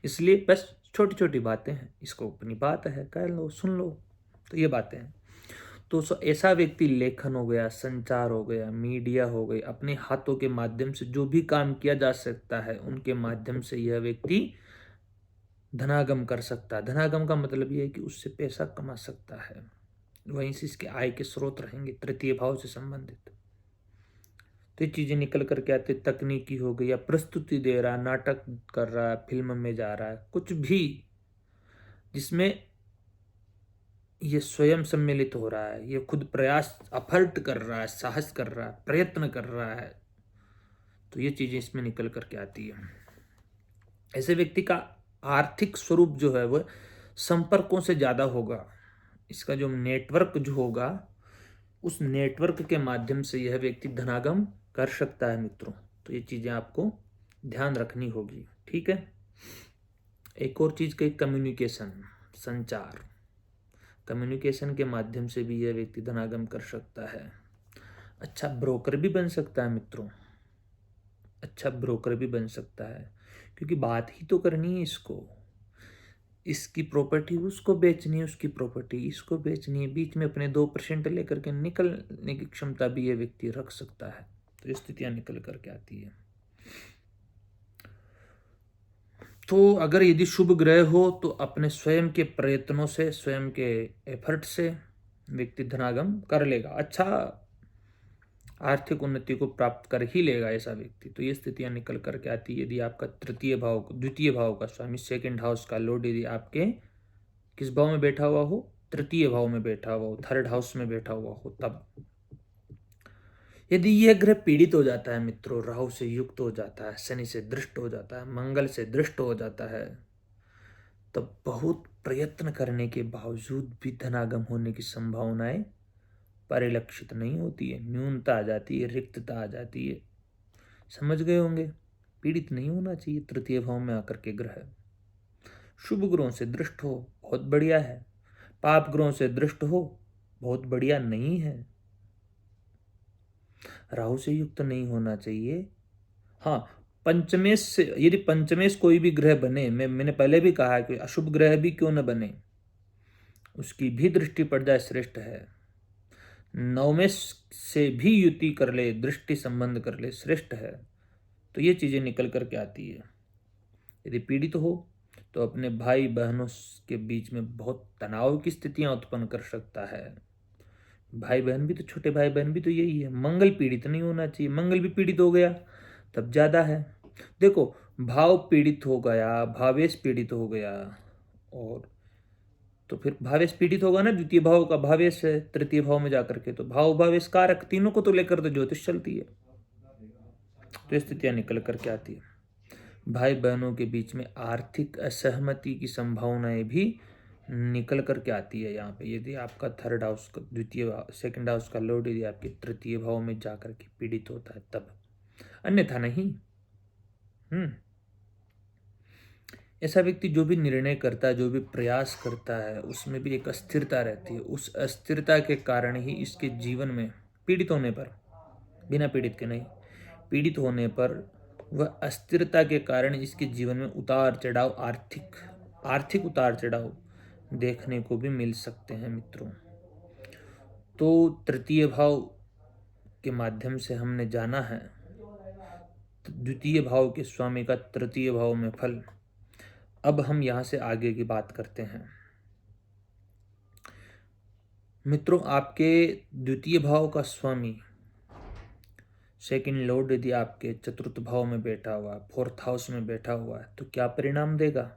इसलिए बस छोटी छोटी बातें हैं, इसको अपनी बात है, कह लो, सुन लो, तो ये बातें हैं। तो ऐसा व्यक्ति लेखन हो गया, संचार हो गया, मीडिया हो गई, अपने हाथों के माध्यम से जो भी काम किया जा सकता है उनके माध्यम से यह व्यक्ति धनागम कर सकता है। धनागम का मतलब यह है कि उससे पैसा कमा सकता है, वहीं से इसके आय के स्रोत रहेंगे तृतीय भाव से संबंधित। तो ये चीजें निकल करके आते, तकनीकी हो गई, या प्रस्तुति दे रहा है, नाटक कर रहा है, फिल्म में जा रहा है, कुछ भी जिसमें ये स्वयं सम्मिलित हो रहा है, ये खुद प्रयास अफर्ट कर रहा है, साहस कर रहा है, प्रयत्न कर रहा है, तो ये चीजें इसमें निकल करके आती है। ऐसे व्यक्ति का आर्थिक स्वरूप जो है वह संपर्कों से ज्यादा होगा। इसका जो नेटवर्क जो होगा, उस नेटवर्क के माध्यम से यह व्यक्ति धनागम कर सकता है मित्रों। तो ये चीजें आपको ध्यान रखनी होगी, ठीक है। एक और चीज कही, कम्युनिकेशन, संचार। कम्युनिकेशन के माध्यम से भी यह व्यक्ति धनागम कर सकता है। अच्छा ब्रोकर भी बन सकता है मित्रों, अच्छा ब्रोकर भी बन सकता है, क्योंकि बात ही तो करनी है इसको। इसकी प्रॉपर्टी उसको बेचनी है, उसकी प्रॉपर्टी इसको बेचनी है, बीच में अपने 2% लेकर के निकलने की क्षमता भी यह व्यक्ति रख सकता है। तो ये स्थितियां निकल करके आती है। तो अगर यदि शुभ ग्रह हो तो अपने स्वयं के प्रयत्नों से, स्वयं के एफर्ट से व्यक्ति धनागम कर लेगा, अच्छा आर्थिक उन्नति को प्राप्त कर ही लेगा ऐसा व्यक्ति। तो ये स्थितियां निकल करके आती है। यदि आपका द्वितीय भाव का स्वामी, सेकंड हाउस का लॉर्ड यदि आपके किस भाव में बैठा हुआ हो? तृतीय भाव में बैठा हुआ हो, थर्ड हाउस में बैठा हुआ हो, तब यदि यह ग्रह पीड़ित हो जाता है मित्रों, राहु से युक्त हो जाता है, शनि से दृष्ट हो जाता है, मंगल से दृष्ट हो जाता है, तब बहुत प्रयत्न करने के बावजूद भी धनागम होने की संभावनाएं परिलक्षित नहीं होती है। न्यूनता आ जाती है, रिक्तता आ जाती है। समझ गए होंगे, पीड़ित नहीं होना चाहिए तृतीय भाव में आकर के ग्रह। शुभ ग्रहों से दृष्ट हो बहुत बढ़िया है, पाप ग्रहों से दृष्ट हो बहुत बढ़िया नहीं है। राहु से युक्त नहीं होना चाहिए। हाँ, पंचमेश से, यदि पंचमेश कोई भी ग्रह बने, मैंने पहले भी कहा है कि अशुभ ग्रह भी क्यों न बने, उसकी भी दृष्टि पड़ जाए श्रेष्ठ है। नवमेश से भी युति कर ले, दृष्टि संबंध कर ले, श्रेष्ठ है। तो ये चीजें निकल करके आती है। यदि पीड़ित हो तो अपने भाई बहनों के बीच में बहुत तनाव की स्थितियां उत्पन्न कर सकता है। भाई बहन भी तो, छोटे भाई बहन भी तो यही है। मंगल पीड़ित नहीं होना चाहिए, मंगल भी पीड़ित हो गया तब ज्यादा है। देखो, भाव पीड़ित हो गया, भावेश पीड़ित हो गया, और तो फिर भावेश पीड़ित होगा ना, द्वितीय भाव का भावेश है तृतीय भाव में जाकर के, तो भाव भावेश कारक तीनों को तो लेकर तो ज्योतिष चलती है। तो स्थितियां निकल करके आती है। भाई बहनों के बीच में आर्थिक असहमति की संभावनाएं भी निकल करके आती है यहाँ पे। यदि आपका थर्ड हाउस का, सेकंड हाउस का लॉर्ड यदि आपके तृतीय भाव में जाकर के पीड़ित होता है तब, अन्यथा नहीं। ऐसा व्यक्ति जो भी निर्णय करता है, जो भी प्रयास करता है, उसमें भी एक अस्थिरता रहती है। उस अस्थिरता के कारण ही इसके जीवन में पीड़ित होने पर, बिना पीड़ित के नहीं, पीड़ित होने पर वह अस्थिरता के कारण इसके जीवन में उतार चढ़ाव, आर्थिक उतार चढ़ाव देखने को भी मिल सकते हैं मित्रों। तो तृतीय भाव के माध्यम से हमने जाना है द्वितीय भाव के स्वामी का तृतीय भाव में फल। अब हम यहां से आगे की बात करते हैं मित्रों। आपके द्वितीय भाव का स्वामी, सेकंड लॉर्ड यदि आपके चतुर्थ भाव में बैठा हुआ है, फोर्थ हाउस में बैठा हुआ है, तो क्या परिणाम देगा?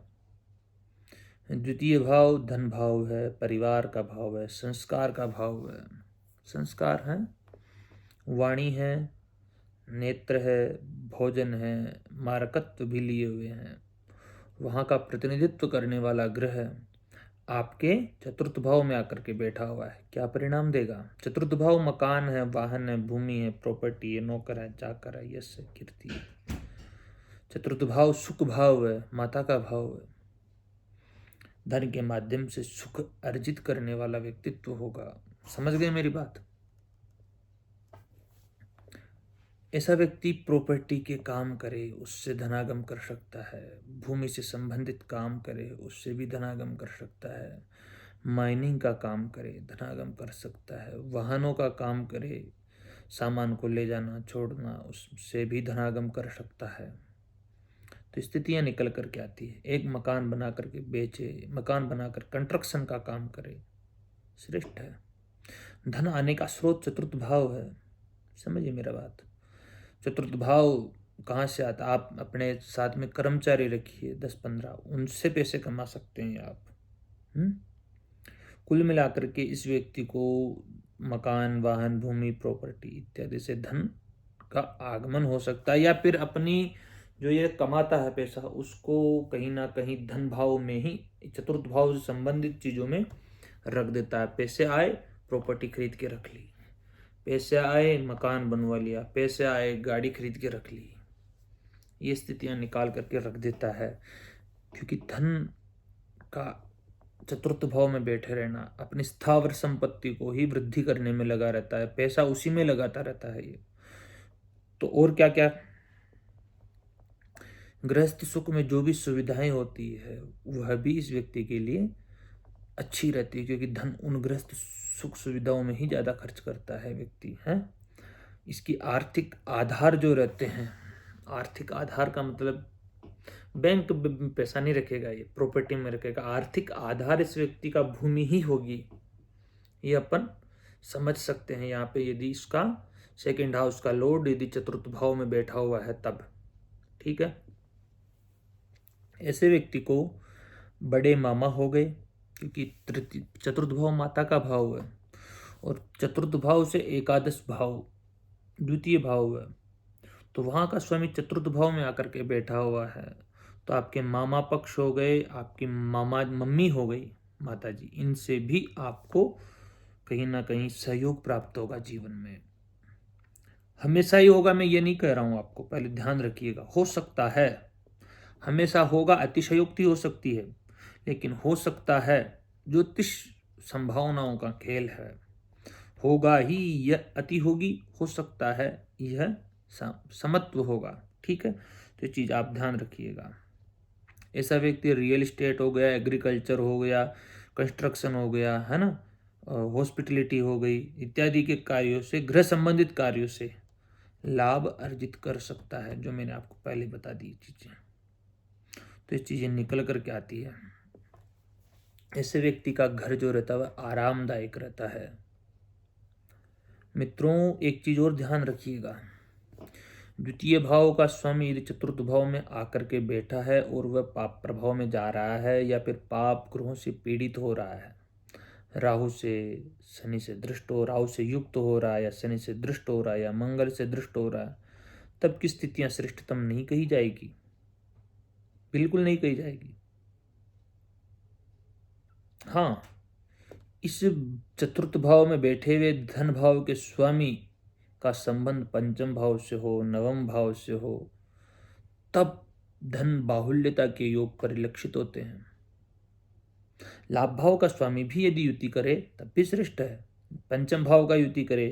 द्वितीय भाव धन भाव है, परिवार का भाव है, संस्कार का भाव है। संस्कार है, वाणी है, नेत्र है, भोजन है, मारकत्व भी लिए हुए हैं, वहाँ का प्रतिनिधित्व करने वाला ग्रह आपके चतुर्थ भाव में आकर के बैठा हुआ है, क्या परिणाम देगा? चतुर्थ भाव मकान है, वाहन है, भूमि है, प्रॉपर्टी है, नौकर है, चाकर है, यश है, कीर्ति है। चतुर्थ भाव सुख भाव है, माता का भाव है। धन के माध्यम से सुख अर्जित करने वाला व्यक्तित्व होगा। समझ गए मेरी बात? ऐसा व्यक्ति प्रॉपर्टी के काम करे, उससे धनागम कर सकता है। भूमि से संबंधित काम करे, उससे भी धनागम कर सकता है। माइनिंग का काम करे, धनागम कर सकता है। वाहनों का काम करे, सामान को ले जाना छोड़ना, उससे भी धनागम कर सकता है। तो स्थितियां निकल कर के आती है। एक मकान बना करके बेचे, मकान बनाकर कंस्ट्रक्शन का काम करे, श्रेष्ठ है। धन आने का स्रोत चतुर्थ भाव है। समझिए मेरा बात। चतुर्थ भाव कहाँ से आता? आप अपने साथ में कर्मचारी रखिए 10-15, उनसे पैसे कमा सकते हैं आप। कुल मिलाकर के इस व्यक्ति को मकान, वाहन, भूमि, प्रॉपर्टी इत्यादि से धन का आगमन हो सकता है, या फिर अपनी जो ये कमाता है पैसा उसको कहीं ना कहीं धन भाव में ही, चतुर्थ भाव से संबंधित चीजों में रख देता है। पैसे आए, प्रॉपर्टी खरीद के रख ली, पैसे आए, मकान बनवा लिया, पैसे आए, गाड़ी खरीद के रख ली। ये स्थितियां निकाल करके रख देता है, क्योंकि धन का चतुर्थ भाव में बैठे रहना अपनी स्थावर संपत्ति को ही वृद्धि करने में लगा रहता है, पैसा उसी में लगाता रहता है ये। तो और क्या क्या गृहस्थ सुख में जो भी सुविधाएं होती है वह भी इस व्यक्ति के लिए अच्छी रहती है, क्योंकि धन उन गृहस्थ सुख सुविधाओं में ही ज्यादा खर्च करता है व्यक्ति है। इसकी आर्थिक आधार जो रहते हैं, आर्थिक आधार का मतलब बैंक में पैसा नहीं रखेगा, ये प्रॉपर्टी में रखेगा। आर्थिक आधार इस व्यक्ति का भूमि ही होगी, ये अपन समझ सकते हैं यहाँ पे। यदि इसका सेकंड हाउस का लॉर्ड यदि चतुर्थ भाव में बैठा हुआ है तब, ठीक है। ऐसे व्यक्ति को बड़े मामा हो गए, क्योंकि चतुर्थ भाव माता का भाव है, और चतुर्थ भाव से एकादश भाव द्वितीय भाव है, तो वहाँ का स्वामी चतुर्थ भाव में आकर के बैठा हुआ है। तो आपके मामा पक्ष हो गए, आपकी मामा मम्मी हो गई, माता जी, इनसे भी आपको कहीं ना कहीं सहयोग प्राप्त होगा जीवन में। हमेशा ही होगा मैं ये नहीं कह रहा हूँ आपको, पहले ध्यान रखिएगा। हो सकता है, हमेशा होगा अतिशयोक्ति हो सकती है, लेकिन हो सकता है। ज्योतिष संभावनाओं का खेल है, होगा ही, यह अति होगी, हो सकता है यह समत्व होगा, ठीक है। तो ये चीज आप ध्यान रखिएगा। ऐसा व्यक्ति रियल एस्टेट हो गया, एग्रीकल्चर हो गया, कंस्ट्रक्शन हो गया, है ना, हॉस्पिटलिटी हो गई, इत्यादि के कार्यों से, गृह संबंधित कार्यों से लाभ अर्जित कर सकता है, जो मैंने आपको पहले बता दी चीजें। तो ये चीजें निकल करके आती है। ऐसे व्यक्ति का घर जो रहता है वह आरामदायक रहता है। मित्रों, एक चीज और ध्यान रखिएगा। द्वितीय भाव का स्वामी यदि चतुर्थ भाव में आकर के बैठा है और वह पाप प्रभाव में जा रहा है, या फिर पाप ग्रहों से पीड़ित हो रहा है, राहु से, शनि से दृष्ट हो, राहु से युक्त हो रहा है, या शनि से दृष्ट हो रहा है, या मंगल से दृष्ट हो रहा है, तब की स्थितियां श्रेष्ठतम नहीं कही जाएगी, बिल्कुल नहीं कही जाएगी। हाँ, इस चतुर्थ भाव में बैठे हुए धन भाव के स्वामी का संबंध पंचम भाव से हो, नवम भाव से हो, तब धन बाहुल्यता के योग परिलक्षित होते हैं। लाभ भाव का स्वामी भी यदि युति करे तब भी श्रेष्ठ है। पंचम भाव का युति करे,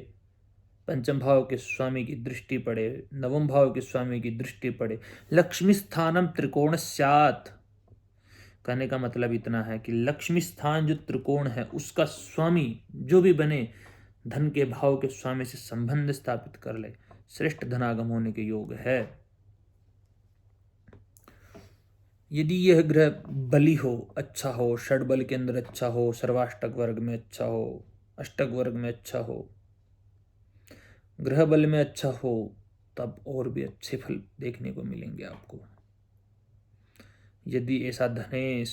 पंचम भाव के स्वामी की दृष्टि पड़े, नवम भाव के स्वामी की दृष्टि पड़े, लक्ष्मी स्थानम त्रिकोण स्यात्, कहने का मतलब इतना है कि लक्ष्मी स्थान जो त्रिकोण है उसका स्वामी जो भी बने, धन के भाव के स्वामी से संबंध स्थापित कर ले, श्रेष्ठ धनागम होने के योग है। यदि यह ग्रह बली हो, अच्छा हो, षड बल के अंदर अच्छा हो, सर्वाष्टक वर्ग में अच्छा हो, अष्टक वर्ग में अच्छा हो, ग्रह बल में अच्छा हो, तब और भी अच्छे फल देखने को मिलेंगे आपको। यदि ऐसा धनेश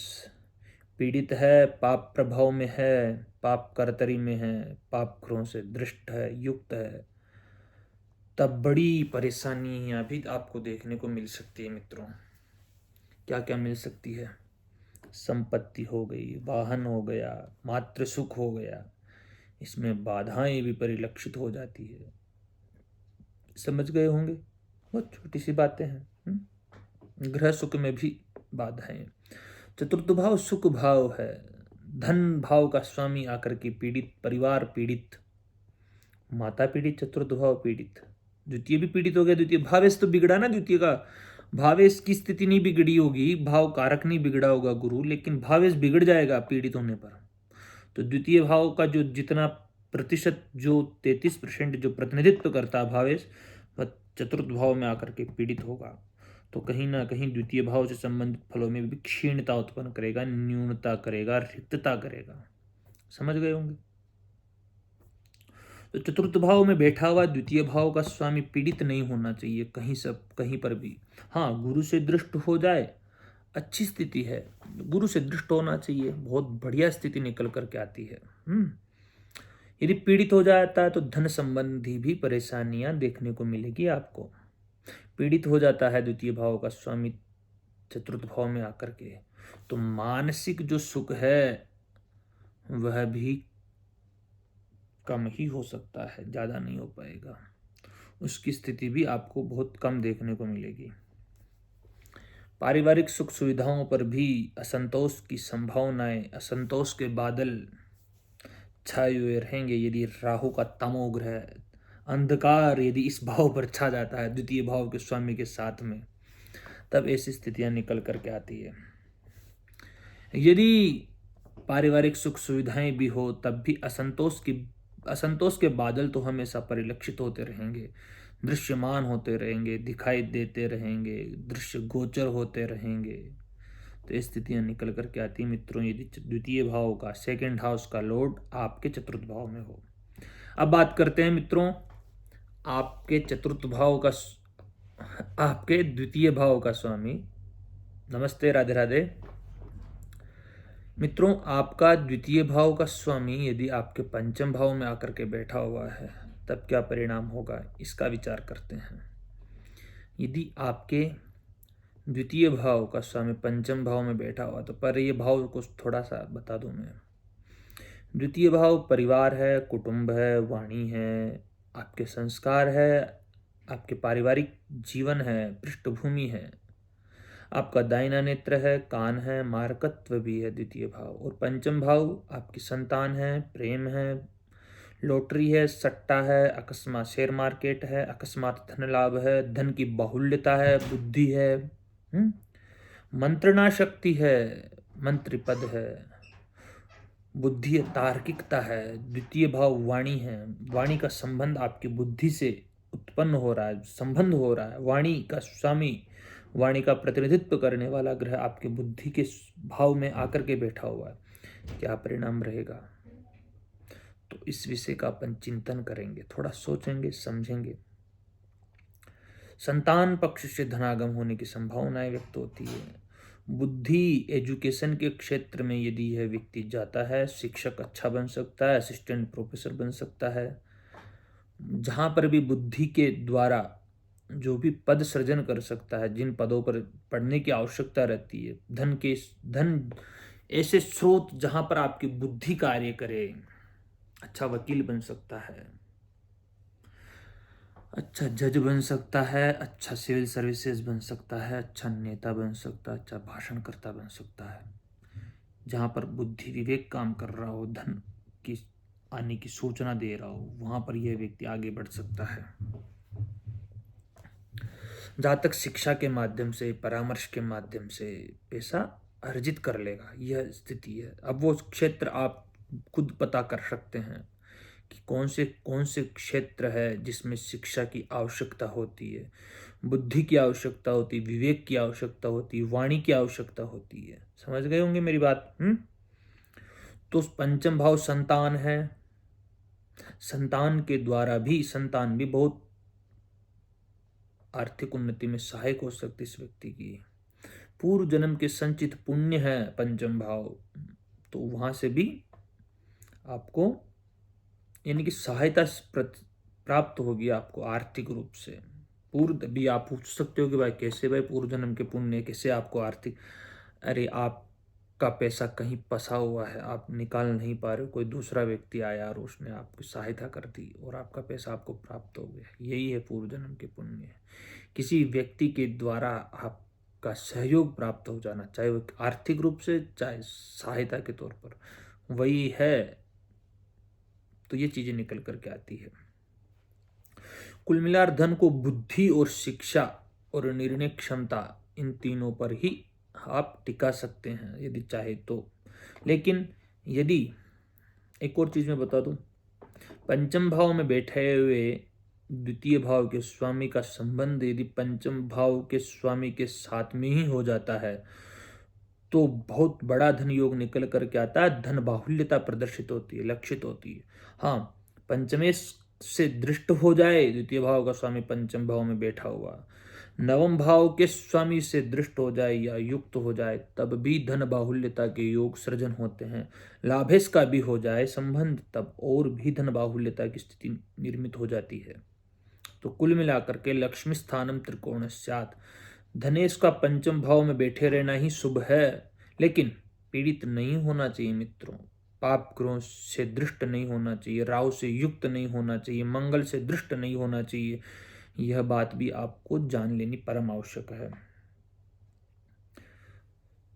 पीड़ित है, पाप प्रभाव में है, पाप कर्तरी में है, पाप ग्रहों से दृष्ट है, युक्त है, तब बड़ी परेशानियां भी आपको देखने को मिल सकती है मित्रों। क्या क्या मिल सकती है? संपत्ति हो गई, वाहन हो गया, मातृ सुख हो गया, इसमें बाधाएं भी परिलक्षित हो जाती है। समझ गए होंगे, बहुत छोटी सी बातें हैं। ग्रह सुख में भी बाधाएं। चतुर्थ भाव सुख भाव है, धन भाव का स्वामी आकर के पीड़ित, परिवार पीड़ित, माता पीड़ित, चतुर्थ भाव पीड़ित, द्वितीय भी पीड़ित हो गया। द्वितीय भावेश तो बिगड़ा ना, द्वितीय का भावेश की स्थिति नहीं बिगड़ी होगी, भाव कारक नहीं बिगड़ा होगा गुरु, लेकिन भावेश बिगड़ जाएगा पीड़ित होने पर। तो द्वितीय भाव का जो जितना प्रतिशत, जो 33% जो प्रतिनिधित्व करता है भावेश, वह चतुर्थ भाव में आकर के पीड़ित होगा। तो कहीं ना कहीं द्वितीय भाव से संबंधित फलों में भी क्षीणता उत्पन्न करेगा, न्यूनता करेगा, रिक्तता करेगा। समझ गए होंगे। तो चतुर्थ भाव में बैठा हुआ द्वितीय भाव का स्वामी पीड़ित नहीं होना चाहिए कहीं सब कहीं पर भी। हाँ, गुरु से दृष्ट हो जाए, अच्छी स्थिति है, गुरु से दृष्ट होना चाहिए, बहुत बढ़िया स्थिति निकल करके आती है। यदि पीड़ित हो जाता है तो धन संबंधी भी परेशानियां देखने को मिलेगी आपको। पीड़ित हो जाता है द्वितीय भाव का स्वामी चतुर्थ भाव में आकर के, तो मानसिक जो सुख है वह भी कम ही हो सकता है, ज़्यादा नहीं हो पाएगा। उसकी स्थिति भी आपको बहुत कम देखने को मिलेगी। पारिवारिक सुख सुविधाओं पर भी असंतोष की संभावनाएं, असंतोष के बादल छाए हुए रहेंगे। यदि राहु का तमोग्रह अंधकार यदि इस भाव पर छा जाता है द्वितीय भाव के स्वामी के साथ में, तब ऐसी स्थितियां निकल करके आती है। यदि पारिवारिक सुख सुविधाएं भी हो तब भी असंतोष के बादल तो हमेशा परिलक्षित होते रहेंगे, दृश्यमान होते रहेंगे, दिखाई देते रहेंगे, दृश्य गोचर होते रहेंगे। तो ये स्थितियां निकल करके आती मित्रों, यदि द्वितीय भाव का सेकंड हाउस का लॉर्ड आपके चतुर्थ भाव में हो। अब बात करते हैं मित्रों आपके चतुर्थ भाव का, आपके द्वितीय भाव का स्वामी। नमस्ते, राधे राधे मित्रों। आपका द्वितीय भाव का स्वामी यदि आपके पंचम भाव में आकर के बैठा हुआ है तब क्या परिणाम होगा, इसका विचार करते हैं। यदि आपके द्वितीय भाव का स्वामी पंचम भाव में बैठा हुआ, तो पर ये भाव को थोड़ा सा बता दूं मैं। द्वितीय भाव परिवार है, कुटुंब है, वाणी है, आपके संस्कार है, आपके पारिवारिक जीवन है, पृष्ठभूमि है, आपका दाहिना नेत्र है, कान है, मारकत्व भी है द्वितीय भाव। और पंचम भाव आपकी संतान है, प्रेम है, लॉटरी है, सट्टा है, अकस्मात शेयर मार्केट है, अकस्मात धन लाभ है, धन की बाहुल्यता है, बुद्धि है, मंत्रणा शक्ति है, मंत्री पद है, बुद्धि तार्किकता है। द्वितीय भाव वाणी है, वाणी का संबंध आपकी बुद्धि से उत्पन्न हो रहा है, संबंध हो रहा है। वाणी का स्वामी, वाणी का प्रतिनिधित्व करने वाला ग्रह आपके बुद्धि के भाव में आकर के बैठा हुआ है। क्या परिणाम रहेगा, तो इस विषय का अपन चिंतन करेंगे, थोड़ा सोचेंगे, समझेंगे। संतान पक्ष से धनागम होने की संभावनाएं व्यक्त होती है। बुद्धि एजुकेशन के क्षेत्र में यदि यह व्यक्ति जाता है, शिक्षक अच्छा बन सकता है, असिस्टेंट प्रोफेसर बन सकता है। जहाँ पर भी बुद्धि के द्वारा जो भी पद सृजन कर सकता है, जिन पदों पर पढ़ने की आवश्यकता रहती है, धन ऐसे स्रोत जहाँ पर आपकी बुद्धि कार्य करे, अच्छा वकील बन सकता है, अच्छा जज बन सकता है, अच्छा सिविल सर्विसेज बन सकता है, अच्छा नेता बन सकता है, अच्छा भाषणकर्ता बन सकता है। जहाँ पर बुद्धि विवेक काम कर रहा हो, धन की आने की सूचना दे रहा हो, वहाँ पर यह व्यक्ति आगे बढ़ सकता है। जहाँ तक शिक्षा के माध्यम से, परामर्श के माध्यम से पैसा अर्जित कर लेगा, यह स्थिति है। अब वो क्षेत्र आप खुद पता कर सकते हैं कि कौन से क्षेत्र है जिसमें शिक्षा की आवश्यकता होती है, बुद्धि की आवश्यकता होती है, विवेक की आवश्यकता होती है, वाणी की आवश्यकता होती है। समझ गए होंगे मेरी बात। तो पंचम भाव संतान है, संतान के द्वारा भी, संतान भी बहुत आर्थिक उन्नति में सहायक हो सकती इस व्यक्ति की। पूर्व जन्म के संचित पुण्य है पंचम भाव, तो वहां से भी आपको यानी कि सहायता प्राप्त होगी आपको आर्थिक रूप से। पूर्व भी आप पूछ सकते हो कि भाई कैसे, भाई पूर्व जन्म के पुण्य कैसे आपको आर्थिक, अरे आपका पैसा कहीं फंसा हुआ है, आप निकाल नहीं पा रहे हो, कोई दूसरा व्यक्ति आया और उसने आपकी सहायता कर दी और आपका पैसा आपको प्राप्त हो गया, यही है पूर्व जन्म के पुण्य। किसी व्यक्ति के द्वारा आपका सहयोग प्राप्त हो जाना, चाहे वो आर्थिक रूप से चाहे सहायता के तौर पर, वही है। तो ये चीजें निकल करके आती है। कुल मिलाकर धन को बुद्धि और शिक्षा और निर्णय क्षमता, इन तीनों पर ही आप टिका सकते हैं यदि चाहे तो। लेकिन यदि एक और चीज मैं बता दूं, पंचम भाव में बैठे हुए द्वितीय भाव के स्वामी का संबंध यदि पंचम भाव के स्वामी के साथ में ही हो जाता है तो बहुत बड़ा धन योग निकल करके आता है, धन बाहुल्यता प्रदर्शित होती है, लक्षित होती है। हाँ, पंचमे से दृष्ट हो जाए, द्वितीय भाव का स्वामी पंचम भाव में बैठा हुआ, नवम भाव के स्वामी से दृष्ट हो जाए या युक्त हो जाए, तब भी धन बाहुल्यता के योग सृजन होते हैं। लाभेश का भी हो जाए संबंध, तब और भी धन बाहुल्यता की स्थिति निर्मित हो जाती है। तो कुल मिलाकर के लक्ष्मी स्थानम त्रिकोणस्यात्, धनेश का पंचम भाव में बैठे रहना ही शुभ है, लेकिन पीड़ित नहीं होना चाहिए मित्रों। पाप ग्रहों से दृष्ट नहीं होना चाहिए, राहु से युक्त नहीं होना चाहिए, मंगल से दृष्ट नहीं होना चाहिए। यह बात भी आपको जान लेनी परम आवश्यक है।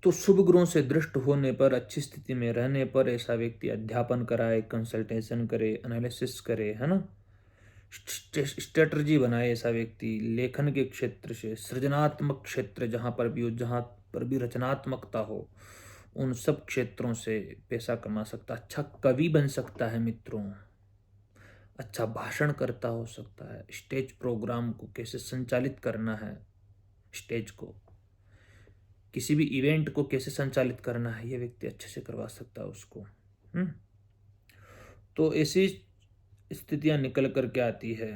तो शुभ ग्रहों से दृष्ट होने पर, अच्छी स्थिति में रहने पर ऐसा व्यक्ति अध्यापन कराए, कंसल्टेशन करे, एनालिसिस करे, है ना, स्ट्रेटजी बनाए। ऐसा व्यक्ति लेखन के क्षेत्र से, सृजनात्मक क्षेत्र जहां पर भी हो, जहां पर भी रचनात्मकता हो, उन सब क्षेत्रों से पैसा कमा सकता, अच्छा कवि बन सकता है मित्रों, अच्छा भाषण करता हो सकता है, स्टेज प्रोग्राम को कैसे संचालित करना है, स्टेज को, किसी भी इवेंट को कैसे संचालित करना है, यह व्यक्ति अच्छे से करवा सकता है उसको। तो ऐसी स्थितियां निकल करके आती है।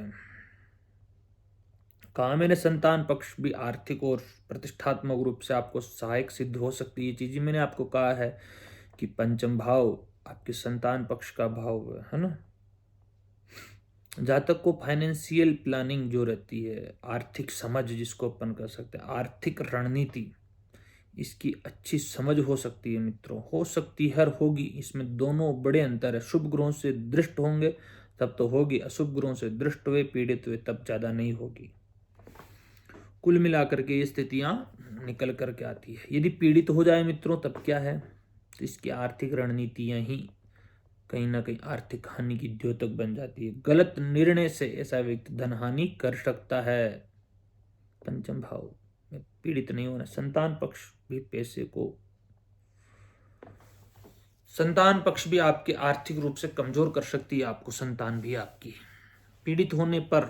कामेन संतान पक्ष भी आर्थिक और प्रतिष्ठात्मक रूप से आपको सहायक सिद्ध हो सकती है। ये चीजें मैंने आपको कहा है कि पंचम भाव आपके संतान पक्ष का भाव है ना। जातक को फाइनेंशियल प्लानिंग जो रहती है, आर्थिक समझ जिसको अपन कर सकते हैं, आर्थिक रणनीति, इसकी अच्छी समझ हो सकती है मित्रों, हो सकती है, होगी। इसमें दोनों बड़े अंतर है। शुभ ग्रहों से दृष्ट होंगे तब तो होगी, अशुभ ग्रहों से दृष्ट हुए, पीड़ित हुए, तब ज्यादा नहीं होगी। कुल मिलाकर के ये स्थितियां निकल करके आती है। यदि पीड़ित हो जाए मित्रों तब क्या है, तो इसकी आर्थिक रणनीतियां ही कहीं ना कहीं आर्थिक हानि की द्योतक बन जाती है। गलत निर्णय से ऐसा व्यक्ति धन हानि कर सकता है। पंचम भाव में पीड़ित नहीं होना, संतान पक्ष भी पैसे को, संतान पक्ष भी आपके आर्थिक रूप से कमजोर कर सकती है आपको, संतान भी आपकी पीड़ित होने पर,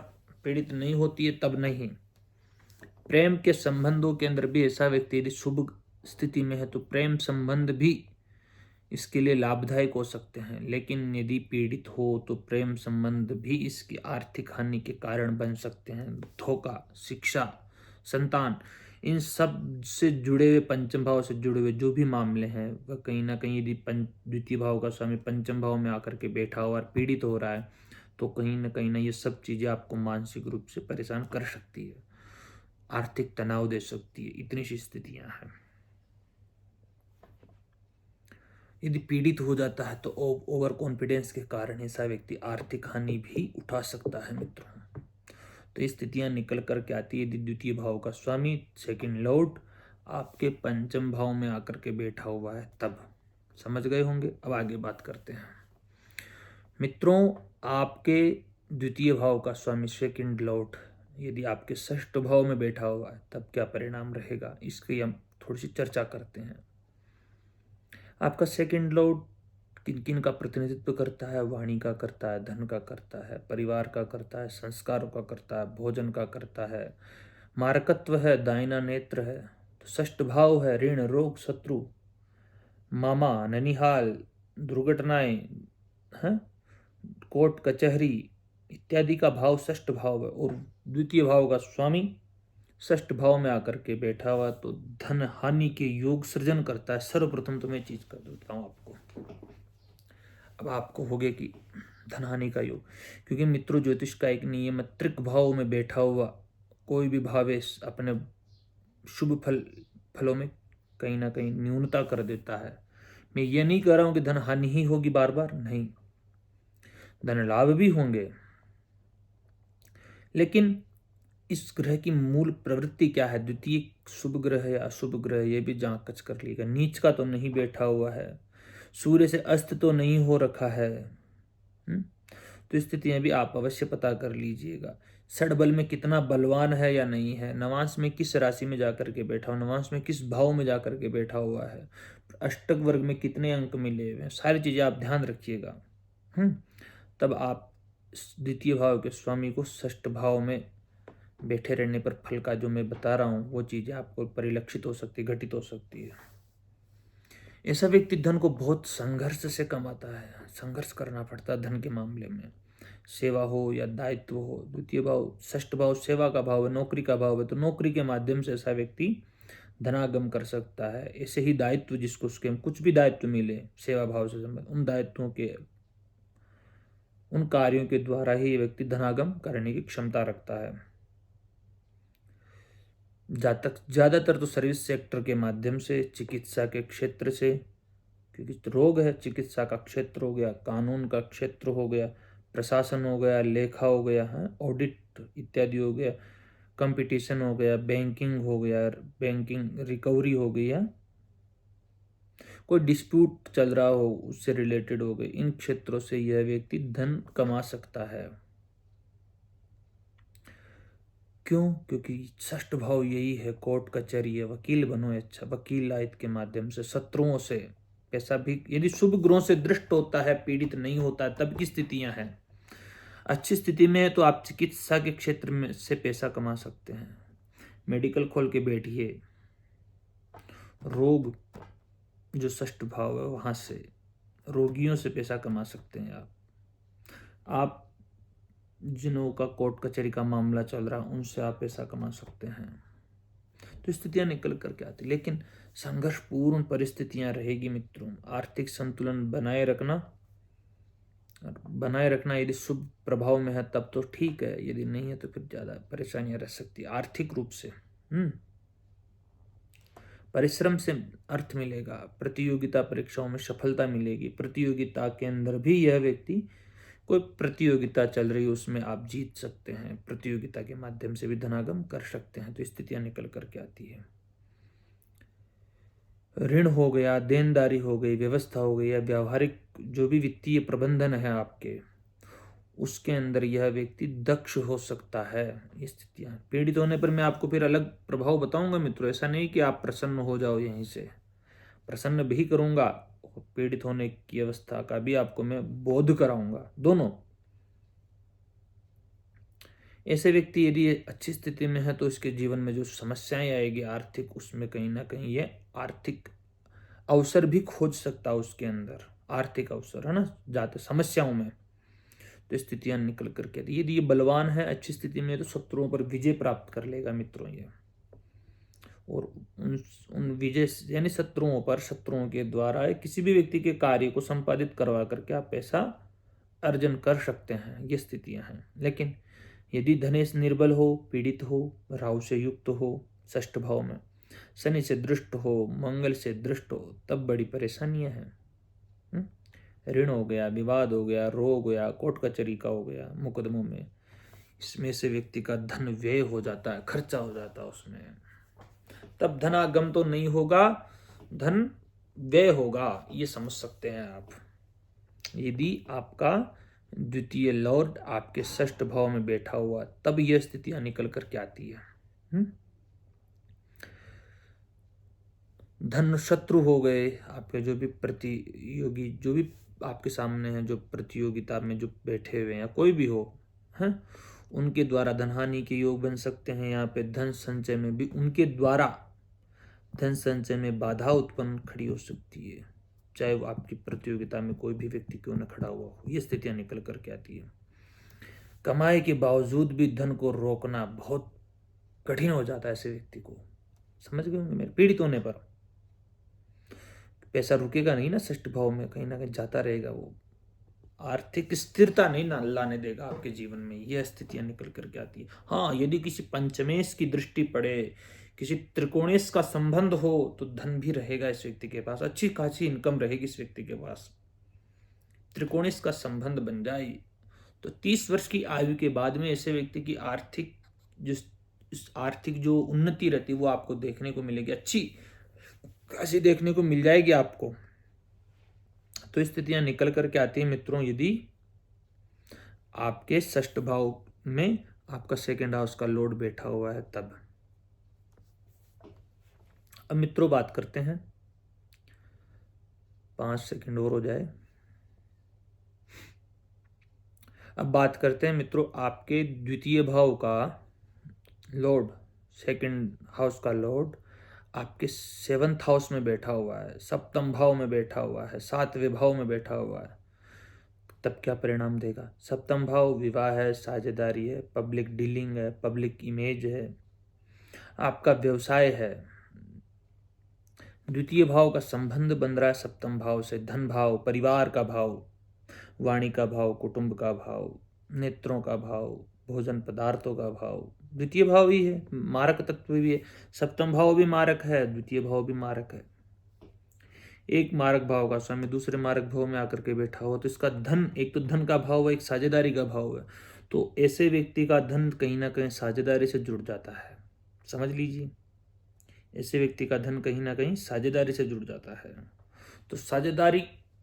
पीड़ित नहीं होती है तब नहीं। प्रेम के संबंधों के अंदर भी ऐसा व्यक्ति यदि शुभ स्थिति में है तो प्रेम संबंध भी इसके लिए लाभदायक हो सकते हैं। लेकिन यदि पीड़ित हो तो प्रेम संबंध भी इसकी आर्थिक हानि के कारण बन सकते हैं। धोखा, शिक्षा, संतान, इन सब से जुड़े हुए, पंचम भाव से जुड़े हुए जो भी मामले हैं, वह कहीं ना कहीं यदि द्वितीय भाव का स्वामी पंचम भाव में आकर के बैठा हो और पीड़ित हो रहा है तो कहीं ना ये सब चीजें आपको मानसिक रूप से परेशान कर सकती है, आर्थिक तनाव दे सकती है। इतनी सी स्थितियां हैं। यदि पीड़ित हो जाता है तो ओवर कॉन्फिडेंस के कारण ऐसा व्यक्ति आर्थिक हानि भी उठा सकता है मित्रों। तो ये स्थितियां निकल करके आती है यदि द्वितीय भाव का स्वामी, सेकंड लॉर्ड, आपके पंचम भाव में आकर के बैठा हुआ है तब। समझ गए होंगे। अब आगे बात करते हैं मित्रों। आपके द्वितीय भाव का स्वामी, सेकंड लॉर्ड, यदि आपके षष्ठ भाव में बैठा हुआ है तब क्या परिणाम रहेगा, इसकी हम थोड़ी सी चर्चा करते हैं। आपका सेकंड लॉर्ड किन किन का प्रतिनिधित्व करता है, वाणी का करता है, धन का करता है, परिवार का करता है, संस्कारों का करता है, भोजन का करता है, मारकत्व है, दाहिना नेत्र है। तो षष्ठ भाव है ऋण, रोग, शत्रु, मामा, ननिहाल, दुर्घटनाएं, हैं, कोर्ट कचहरी इत्यादि का भाव षष्ठ भाव है। और द्वितीय भाव का स्वामी षष्ठ भाव में आकर के बैठा हुआ तो धन हानि के योग सृजन करता है। सर्वप्रथम तो मैं चीज कर देता हूं आपको। अब आपको हो गया कि धनहानि का योग। क्योंकि मित्रों, ज्योतिष का एक नियम है, त्रिक भाव में बैठा हुआ कोई भी भावेश अपने शुभ फलों में कहीं ना कहीं न्यूनता कर देता है। मैं ये नहीं कह रहा हूं कि धन हानि ही होगी बार बार, नहीं, धन लाभ भी होंगे, लेकिन इस ग्रह की मूल प्रवृत्ति क्या है, द्वितीय शुभ ग्रह या अशुभ ग्रह, ये भी जांच कर लीजिएगा। नीच का तो नहीं बैठा हुआ है, सूर्य से अस्त तो नहीं हो रखा है। तो स्थितियां भी आप अवश्य पता कर लीजिएगा। षडबल में कितना बलवान है या नहीं है, नवांश में किस राशि में जाकर के बैठा हुआ, नवांश में किस भाव में जाकर के बैठा हुआ है, अष्टक वर्ग में कितने अंक मिले हुए हैं, सारी चीजें आप ध्यान रखिएगा। तब आप द्वितीय भाव के स्वामी को षष्ठ भाव में बैठे रहने पर फल का जो मैं बता रहा हूँ वो चीजें आपको परिलक्षित हो सकती, घटित हो सकती है। ऐसा व्यक्ति धन को बहुत संघर्ष से कमाता है, संघर्ष करना पड़ता है धन के मामले में, सेवा हो या दायित्व हो। द्वितीय भाव, षष्ठ भाव सेवा का भाव है, नौकरी का भाव है, तो नौकरी के माध्यम से ऐसा व्यक्ति धनागम कर सकता है। ऐसे ही दायित्व, जिसको उसके कुछ भी दायित्व मिले सेवा भाव से संबंधित, उन दायित्वों के, उन कार्यों के द्वारा ही व्यक्ति धनागम करने की क्षमता रखता है। ज्यादातर तो सर्विस सेक्टर के माध्यम से, चिकित्सा के क्षेत्र से, क्योंकि रोग है, चिकित्सा का क्षेत्र हो गया, कानून का क्षेत्र हो गया, प्रशासन हो गया, लेखा हो गया, ऑडिट इत्यादि हो गया, कंपटीशन हो गया, बैंकिंग हो गया, बैंकिंग रिकवरी हो गई है, कोई डिस्प्यूट चल रहा हो उससे रिलेटेड हो गई, इन क्षेत्रों से यह व्यक्ति धन कमा सकता है। क्यों? क्योंकि षष्ठ भाव यही है, कोर्ट कचहरी है, वकील बनो, अच्छा वकील आयत के माध्यम से शत्रुओं से पैसा भी, यदि शुभ ग्रहों से दृष्ट होता है, पीड़ित नहीं होता है, तब की स्थितियां हैं। अच्छी स्थिति में है तो आप चिकित्सा के क्षेत्र में से पैसा कमा सकते हैं, मेडिकल खोल के बैठिए, रोग जो षष्ठ भाव है वहां से, रोगियों से पैसा कमा सकते हैं आप जिन्हों का कोर्ट कचहरी का मामला चल रहा है उनसे आप पैसा कमा सकते हैं। तो स्थितियां निकल करके आती, लेकिन संघर्षपूर्ण परिस्थितियां रहेगी मित्रों। आर्थिक संतुलन बनाए रखना यदि शुभ प्रभाव में है तब तो ठीक है, यदि नहीं है तो फिर ज्यादा परेशानियां रह सकती है आर्थिक रूप से। परिश्रम से अर्थ मिलेगा, प्रतियोगिता परीक्षाओं में सफलता मिलेगी, प्रतियोगिता के अंदर भी यह व्यक्ति, कोई प्रतियोगिता चल रही है उसमें आप जीत सकते हैं, प्रतियोगिता के माध्यम से भी धनागम कर सकते हैं। तो स्थितियां निकल करके आती है। ऋण हो गया, देनदारी हो गई, व्यवस्था हो गई, या व्यावहारिक जो भी वित्तीय प्रबंधन है आपके, उसके अंदर यह व्यक्ति दक्ष हो सकता है। ये स्थितियां पीड़ित होने पर मैं आपको फिर अलग प्रभाव बताऊंगा मित्रों, ऐसा नहीं कि आप प्रसन्न हो जाओ, यहीं से प्रसन्न भी करूंगा, पीड़ित होने की अवस्था का भी आपको मैं बोध कराऊंगा, दोनों। ऐसे व्यक्ति यदि अच्छी स्थिति में है तो इसके जीवन में जो समस्याएं आएगी आर्थिक, उसमें कहीं ना कहीं ये आर्थिक अवसर भी खोज सकता है उसके अंदर, आर्थिक अवसर है ना, जाते समस्याओं में। तो स्थितियां निकल करके यदि ये बलवान है, अच्छी स्थिति में, तो शत्रुओं पर विजय प्राप्त कर लेगा मित्रों ये, और उन विजय यानी शत्रुओं के द्वारा किसी भी व्यक्ति के कार्य को संपादित करवा करके आप पैसा अर्जन कर सकते हैं, ये स्थितियां हैं। लेकिन यदि धनेश निर्बल हो, पीड़ित हो, राहु से युक्त हो, षष्ठ भाव में शनि से दृष्ट हो, मंगल से दृष्ट हो, तब बड़ी परेशानियां हैं। ऋण हो गया, विवाद हो गया, रोग हो गया, कोर्ट कचहरी का हो गया, मुकदमों में, इसमें से व्यक्ति का धन व्यय हो जाता है, खर्चा हो जाता है उसमें, तब धनागम तो नहीं होगा, धन व्यय होगा, ये समझ सकते हैं आप। यदि आपका द्वितीय लॉर्ड आपके षष्ठ भाव में बैठा हुआ, तब यह स्थितियां निकल करके आती है। धन शत्रु हो गए आपके, जो भी प्रतियोगी, जो भी आपके सामने हैं, जो प्रतियोगिता में जो बैठे हुए हैं, कोई भी हो, हैं, उनके द्वारा धनहानि के योग बन सकते हैं। यहाँ पे धन संचय में भी उनके द्वारा धन संचय में बाधा उत्पन्न खड़ी हो सकती है, चाहे वो आपकी प्रतियोगिता में कोई भी व्यक्ति क्यों न खड़ा हुआ हो, ये स्थितियां निकल करके आती है। कमाई के बावजूद भी धन को रोकना बहुत कठिन हो जाता है ऐसे व्यक्ति को, समझ गए होंगे मेरे। पीड़ित होने पर पैसा रुकेगा नहीं ना, षष्ठ भाव में कहीं ना कहीं जाता रहेगा वो, आर्थिक स्थिरता नहीं ना लाने देगा आपके जीवन में, यह स्थितियां निकल करके आती है। हाँ, यदि किसी पंचमेश की दृष्टि पड़े, किसी त्रिकोणेश का संबंध हो, तो धन भी रहेगा इस व्यक्ति के पास, अच्छी खासी इनकम रहेगी इस व्यक्ति के पास। त्रिकोणेश का संबंध बन जाए तो 30 वर्ष की आयु के बाद में ऐसे व्यक्ति की आर्थिक जो उन्नति रहती है वो आपको देखने को मिलेगी, अच्छी खासी देखने को मिल जाएगी आपको। तो स्थितियां निकल करके आती है मित्रों, यदि आपके षष्ठ भाव में आपका सेकेंड हाउस का लॉर्ड बैठा हुआ है तब। अब मित्रों बात करते हैं, 5 सेकंड और हो जाए। अब बात करते हैं मित्रों आपके द्वितीय भाव का लॉर्ड, सेकंड हाउस का लॉर्ड आपके 7th हाउस में बैठा हुआ है, सप्तम भाव में बैठा हुआ है, 7वें भाव में बैठा हुआ है, तब क्या परिणाम देगा। सप्तम भाव विवाह है, साझेदारी है, पब्लिक डीलिंग है, पब्लिक इमेज है, आपका व्यवसाय है। द्वितीय भाव का संबंध बन रहा है सप्तम भाव से, धन भाव, परिवार का भाव, वाणी का भाव, कुटुंब का भाव, नेत्रों का भाव, भोजन पदार्थों का भाव। द्वितीय भाव ही है, मारक तत्व भी है, सप्तम भाव भी मारक है, द्वितीय भाव भी मारक है। एक मारक भाव का स्वामी दूसरे मारक भाव में आकर के बैठा हो तो इसका धन, एक तो धन का भाव है, एक साझेदारी का भाव है, तो ऐसे व्यक्ति का धन कहीं ना कहीं साझेदारी से जुड़ जाता है, समझ लीजिए। ऐसे व्यक्ति का धन कहीं ना कहीं साझेदारी से जुड़ जाता है। तो साझेदारी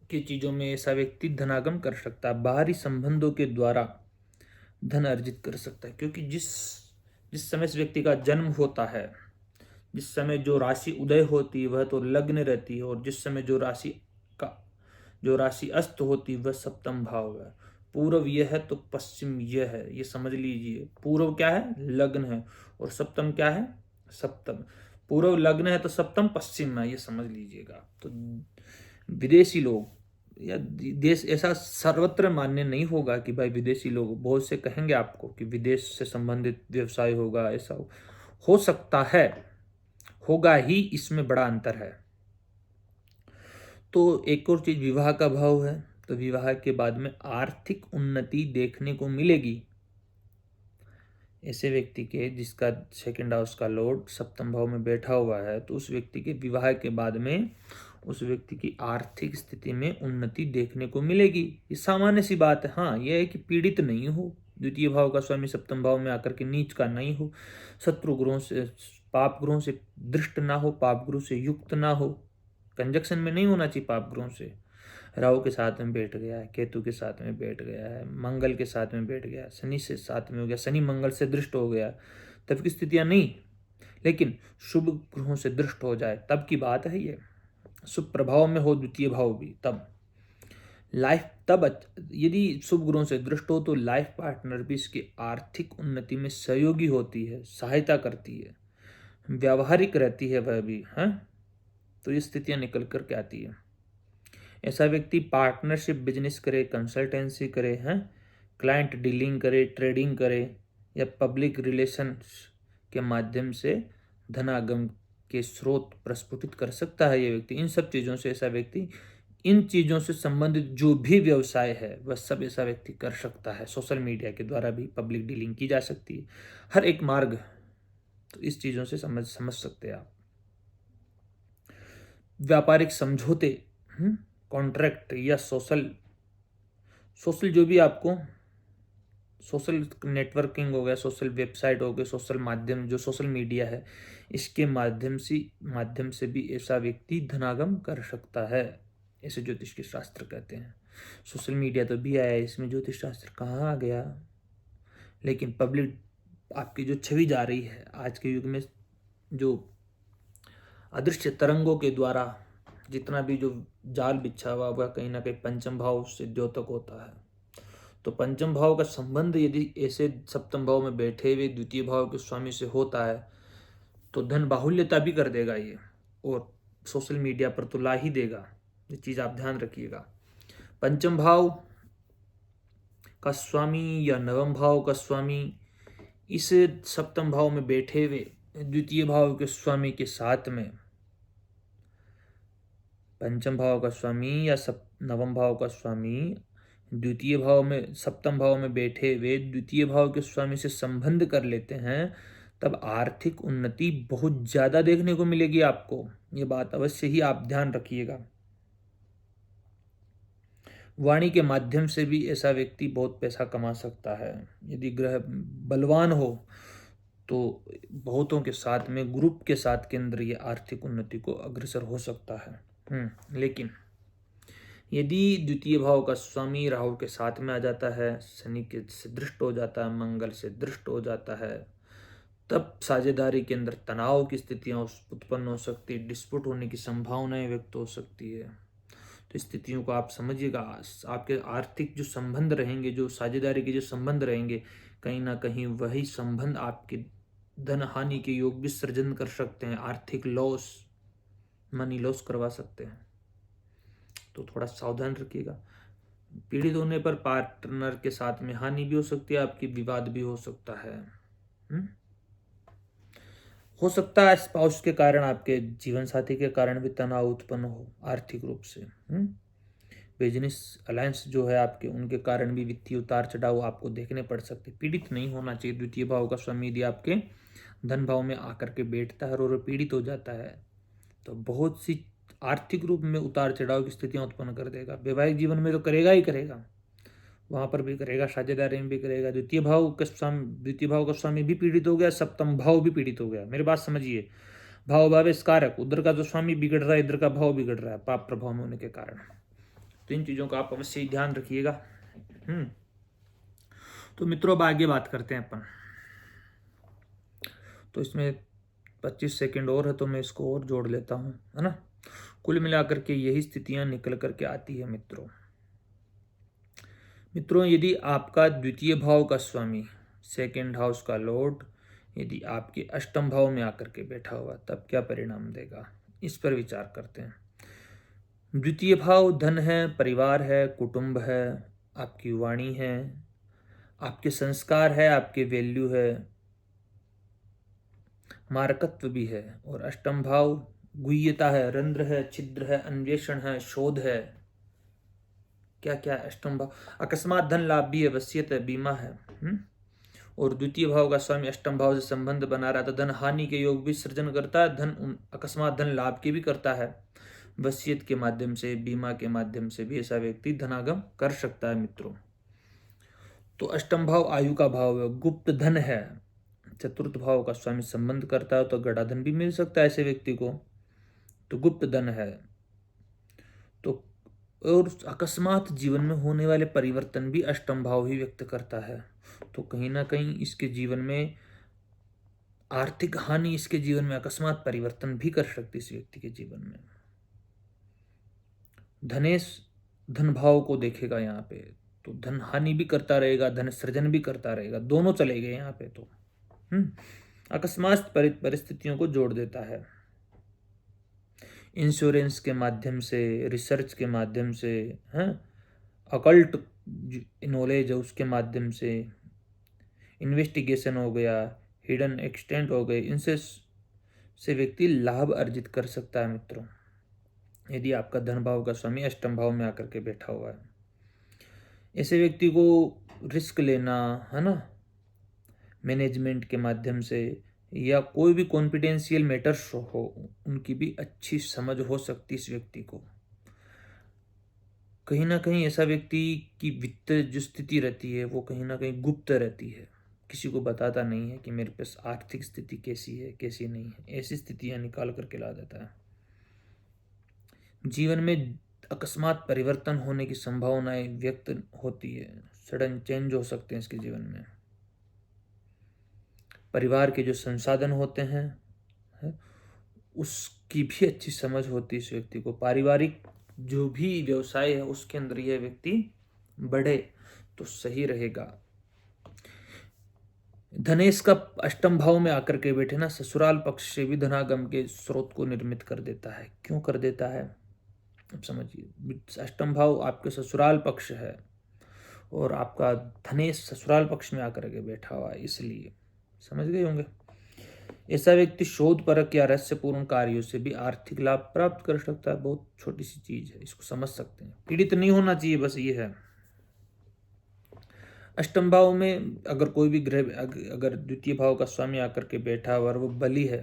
की चीजों में ऐसा व्यक्ति धनागम कर सकता है, बाहरी संबंधों के द्वारा धन अर्जित कर सकता है, क्योंकि जिस समय इस व्यक्ति का जन्म होता है, जिस समय जो राशि उदय होती है वह तो लग्न रहती है, और जिस समय जो राशि अस्त होती है वह सप्तम भाव है। पूर्व यह है तो पश्चिम यह है, ये समझ लीजिए। पूर्व क्या है, लग्न है, और सप्तम क्या है, सप्तम। पूर्व लग्न है तो सप्तम पश्चिम है, ये समझ लीजिएगा। तो विदेशी लोग या देश, ऐसा सर्वत्र मान्य नहीं होगा कि भाई विदेशी लोग, बहुत से कहेंगे आपको कि विदेश से संबंधित व्यवसाय होगा, ऐसा हो सकता है, होगा ही, इसमें बड़ा अंतर है। तो एक और चीज विवाह का भाव है, तो विवाह के बाद में आर्थिक उन्नति देखने को मिलेगी ऐसे व्यक्ति के जिसका सेकंड हाउस का लॉर्ड सप्तम भाव में बैठा हुआ है। तो उस व्यक्ति के विवाह के बाद में उस व्यक्ति की आर्थिक स्थिति में उन्नति देखने को मिलेगी, ये सामान्य सी बात है। हाँ, यह है कि पीड़ित नहीं हो, द्वितीय भाव का स्वामी सप्तम भाव में आकर के नीच का नहीं हो, शत्रु ग्रहों से, पाप ग्रहों से दृष्ट ना हो, पाप ग्रहों से युक्त ना हो, कंजक्शन में नहीं होना चाहिए पाप ग्रहों से। राहु के साथ में बैठ गया है, केतु के साथ में बैठ गया है, मंगल के साथ में बैठ गया, शनि से साथ में हो गया, शनि मंगल से दृष्ट हो गया, तब की स्थितियां नहीं, लेकिन शुभ ग्रहों से दृष्ट हो जाए तब की बात है। ये शुभ प्रभाव में हो द्वितीय भाव भी, तब लाइफ, तब यदि शुभ ग्रहों से दृष्ट हो तो लाइफ पार्टनर भी इसकी आर्थिक उन्नति में सहयोगी होती है, सहायता करती है, व्यावहारिक रहती है वह भी है। तो ये स्थितियां निकल करके आती है। ऐसा व्यक्ति पार्टनरशिप बिजनेस करे, कंसल्टेंसी करे, हैं, क्लाइंट डीलिंग करे, ट्रेडिंग करे, या पब्लिक रिलेशंस के माध्यम से धनागम के स्रोत प्रस्फुटित कर सकता है ये व्यक्ति। इन सब चीज़ों से ऐसा व्यक्ति, इन चीज़ों से संबंधित जो भी व्यवसाय है वह सब ऐसा व्यक्ति कर सकता है। सोशल मीडिया के द्वारा भी पब्लिक डीलिंग की जा सकती है, हर एक मार्ग। तो इस चीज़ों से समझ सकते हैं आप। व्यापारिक समझौते, कॉन्ट्रैक्ट या सोशल जो भी आपको सोशल नेटवर्किंग हो गया, सोशल वेबसाइट हो गए, सोशल माध्यम, जो सोशल मीडिया है, इसके माध्यम से भी ऐसा व्यक्ति धनागम कर सकता है, ऐसे ज्योतिष के शास्त्र कहते हैं। सोशल मीडिया तो भी आया है, इसमें ज्योतिष शास्त्र कहाँ आ गया। लेकिन पब्लिक आपकी जो छवि जा रही है आज के युग में, जो अदृश्य तरंगों के द्वारा जितना भी जो जाल बिछा हुआ वह कहीं ना कहीं पंचम भाव से द्योतक होता है। तो पंचम भाव का संबंध यदि ऐसे सप्तम भाव में बैठे हुए द्वितीय भाव के स्वामी से होता है तो धन बाहुल्यता भी कर देगा ये, और सोशल मीडिया पर तो ला ही देगा। ये चीज आप ध्यान रखिएगा। पंचम भाव का स्वामी या नवम भाव का स्वामी इस सप्तम भाव में बैठे हुए द्वितीय भाव के स्वामी के साथ में, पंचम भाव का स्वामी या नवम भाव का स्वामी द्वितीय भाव में, सप्तम भाव में बैठे वे द्वितीय भाव के स्वामी से संबंध कर लेते हैं, तब आर्थिक उन्नति बहुत ज्यादा देखने को मिलेगी आपको। ये बात अवश्य ही आप ध्यान रखिएगा। वाणी के माध्यम से भी ऐसा व्यक्ति बहुत पैसा कमा सकता है। यदि ग्रह बलवान हो तो बहुतों के साथ में, ग्रुप के साथ के अंदर ये आर्थिक उन्नति को अग्रसर हो सकता है। लेकिन यदि द्वितीय भाव का स्वामी राहु के साथ में आ जाता है, शनि के से दृष्ट हो जाता है, मंगल से दृष्ट हो जाता है, तब साझेदारी के अंदर तनाव की स्थितियां उत्पन्न हो सकती है, डिस्प्यूट होने की संभावनाएं व्यक्त हो सकती है। तो स्थितियों को आप समझिएगा। आपके आर्थिक जो संबंध रहेंगे, जो साझेदारी के जो संबंध रहेंगे, कहीं ना कहीं वही संबंध आपके धन हानि के योग भी सृजन कर सकते हैं, आर्थिक लॉस, मनी लॉस करवा सकते हैं। तो थोड़ा सावधान रखिएगा। पीड़ित होने पर पार्टनर के साथ में हानि भी हो सकती है, आपकी विवाद भी हो सकता है। हो सकता है स्पाउस के कारण, आपके जीवन साथी के कारण भी तनाव उत्पन्न हो आर्थिक रूप से। बिजनेस अलायंस जो है आपके, उनके कारण भी वित्तीय उतार चढ़ाव आपको देखने पड़ सकते। पीड़ित नहीं होना चाहिए। द्वितीय भाव का स्वामी यदि आपके धन भाव में आकर के बैठता है और पीड़ित हो जाता है तो बहुत सी आर्थिक रूप में उतार चढ़ाव की स्थितियां उत्पन्न कर देगा। वैवाहिक जीवन में तो करेगा ही करेगा, वहां पर भी करेगा, साझेदारी में भी करेगा। द्वितीय भाव का स्वामी भी पीड़ित हो गया, सप्तम भाव भी पीड़ित हो गया। मेरी बात समझिए, भाव भावेश कारक, उधर का जो स्वामी बिगड़ रहा है, इधर का भाव बिगड़ रहा है पाप प्रभाव में होने के कारण। तो इन चीजों का आप अवश्य ध्यान रखिएगा। तो मित्रों, अब आगे बात करते हैं अपन। तो इसमें 25 सेकंड और है, तो मैं इसको और जोड़ लेता हूं, है ना। कुल मिलाकर के यही स्थितियां निकल करके आती है मित्रों। यदि आपका द्वितीय भाव का स्वामी, सेकंड हाउस का लॉर्ड, यदि आपके अष्टम भाव में आकर के बैठा हुआ, तब क्या परिणाम देगा, इस पर विचार करते हैं। द्वितीय भाव धन है, परिवार है, कुटुंब है, आपकी वाणी है, आपके संस्कार है, आपके वैल्यू है, मारकत्व भी है। और अष्टम भाव गुह्यता है, रंध्र है, छिद्र है, अन्वेषण है, शोध है। क्या क्या है अष्टम भाव? अकस्मात धन लाभ भी है, वसीयत है, बीमा है। और द्वितीय भाव का स्वामी अष्टम भाव से संबंध बना रहा था, धन हानि के योग भी सृजन करता है, अकस्मात धन लाभ के भी करता है। वसीयत के माध्यम से, बीमा के माध्यम से भी ऐसा व्यक्ति धनागम कर सकता है मित्रों। तो अष्टम भाव आयु का भाव है, गुप्त धन है। चतुर्थ भाव का स्वामी संबंध करता है तो गड़ा धन भी मिल सकता है ऐसे व्यक्ति को, तो गुप्त धन है। तो और अकस्मात जीवन में होने वाले परिवर्तन भी अष्टम भाव ही व्यक्त करता है। तो कहीं ना कहीं इसके जीवन में आर्थिक हानि, इसके जीवन में अकस्मात परिवर्तन भी कर सकती है इस व्यक्ति के जीवन में। धनेश धन भाव को देखेगा यहाँ पे, तो धन हानि भी करता रहेगा, धन सृजन भी करता रहेगा, दोनों चले गए यहाँ पे। तो अकस्मात परिस्थितियों को जोड़ देता है। इंश्योरेंस के माध्यम से, रिसर्च के माध्यम से, अकल्ट नॉलेज है उसके माध्यम से, इन्वेस्टिगेशन हो गया, हिडन एक्सटेंट हो गए, इनसे से व्यक्ति लाभ अर्जित कर सकता है मित्रों, यदि आपका धन भाव का स्वामी अष्टम भाव में आकर के बैठा हुआ है। ऐसे व्यक्ति को रिस्क लेना, है ना, मैनेजमेंट के माध्यम से, या कोई भी कॉन्फिडेंशियल मैटर्स हो, उनकी भी अच्छी समझ हो सकती है इस व्यक्ति को। कहीं ना कहीं ऐसा व्यक्ति की वित्त जो स्थिति रहती है वो कहीं ना कहीं गुप्त रहती है, किसी को बताता नहीं है कि मेरे पास आर्थिक स्थिति कैसी है कैसी नहीं है। ऐसी स्थितियां निकाल करके ला देता है। जीवन में अकस्मात परिवर्तन होने की संभावनाएं व्यक्त होती है, सडन चेंज हो सकते हैं इसके जीवन में। परिवार के जो संसाधन होते हैं उसकी भी अच्छी समझ होती है इस व्यक्ति को। पारिवारिक जो भी व्यवसाय है उसके अंदर यह व्यक्ति बढ़े तो सही रहेगा। धनेश का अष्टम भाव में आकर के बैठे ना, ससुराल पक्ष से भी धनागम के स्रोत को निर्मित कर देता है। क्यों कर देता है, अब समझिए। अष्टम भाव आपके ससुराल पक्ष है और आपका धनेश ससुराल पक्ष में आकर के बैठा हुआ है, इसलिए समझ गए होंगे। ऐसा व्यक्ति शोध परक या रहस्यपूर्ण कार्यों से भी आर्थिक लाभ प्राप्त कर सकता है। बहुत छोटी सी चीज है, इसको समझ सकते हैं। पीड़ित नहीं होना चाहिए, बस ये है। अष्टम भाव में अगर कोई भी ग्रह अगर द्वितीय भाव का स्वामी आकर के बैठा हुआ और वो बली है,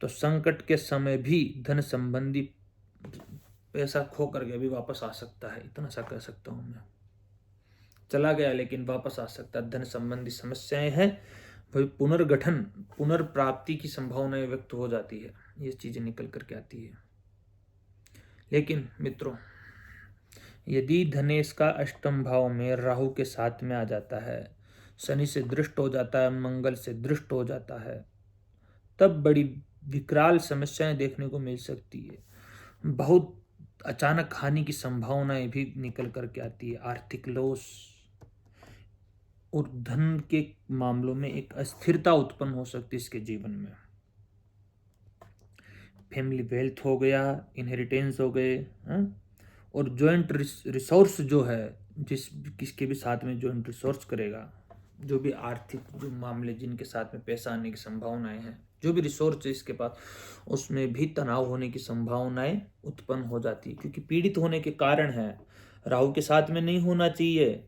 तो संकट के समय भी धन संबंधी पैसा खो करके भी वापस आ सकता है, इतना सा कह सकता हूं मैं। चला गया लेकिन वापस आ सकता है। धन संबंधी समस्याएं हैं, वही पुनर्गठन पुनर्प्राप्ति की संभावनाएं व्यक्त हो जाती है, ये चीजें निकल करके आती है। लेकिन मित्रों, यदि धनेश का अष्टम भाव में राहु के साथ में आ जाता है, शनि से दृष्ट हो जाता है, मंगल से दृष्ट हो जाता है, तब बड़ी विकराल समस्याएं देखने को मिल सकती है। बहुत अचानक हानि की संभावनाएं भी निकल करके आती है, आर्थिक लॉस और धन के मामलों में एक अस्थिरता उत्पन्न हो सकती है इसके जीवन में। फैमिली वेल्थ हो गया, इनहेरिटेंस हो गए, और जॉइंट रिसोर्स जो है, किसके भी साथ में जॉइंट रिसोर्स करेगा, जो भी आर्थिक जो मामले जिनके साथ में पैसा आने की संभावनाएं हैं, जो भी रिसोर्स है इसके पास, उसमें भी तनाव होने की संभावनाएं उत्पन्न हो जाती है, क्योंकि पीड़ित होने के कारण है। राहु के साथ में नहीं होना चाहिए,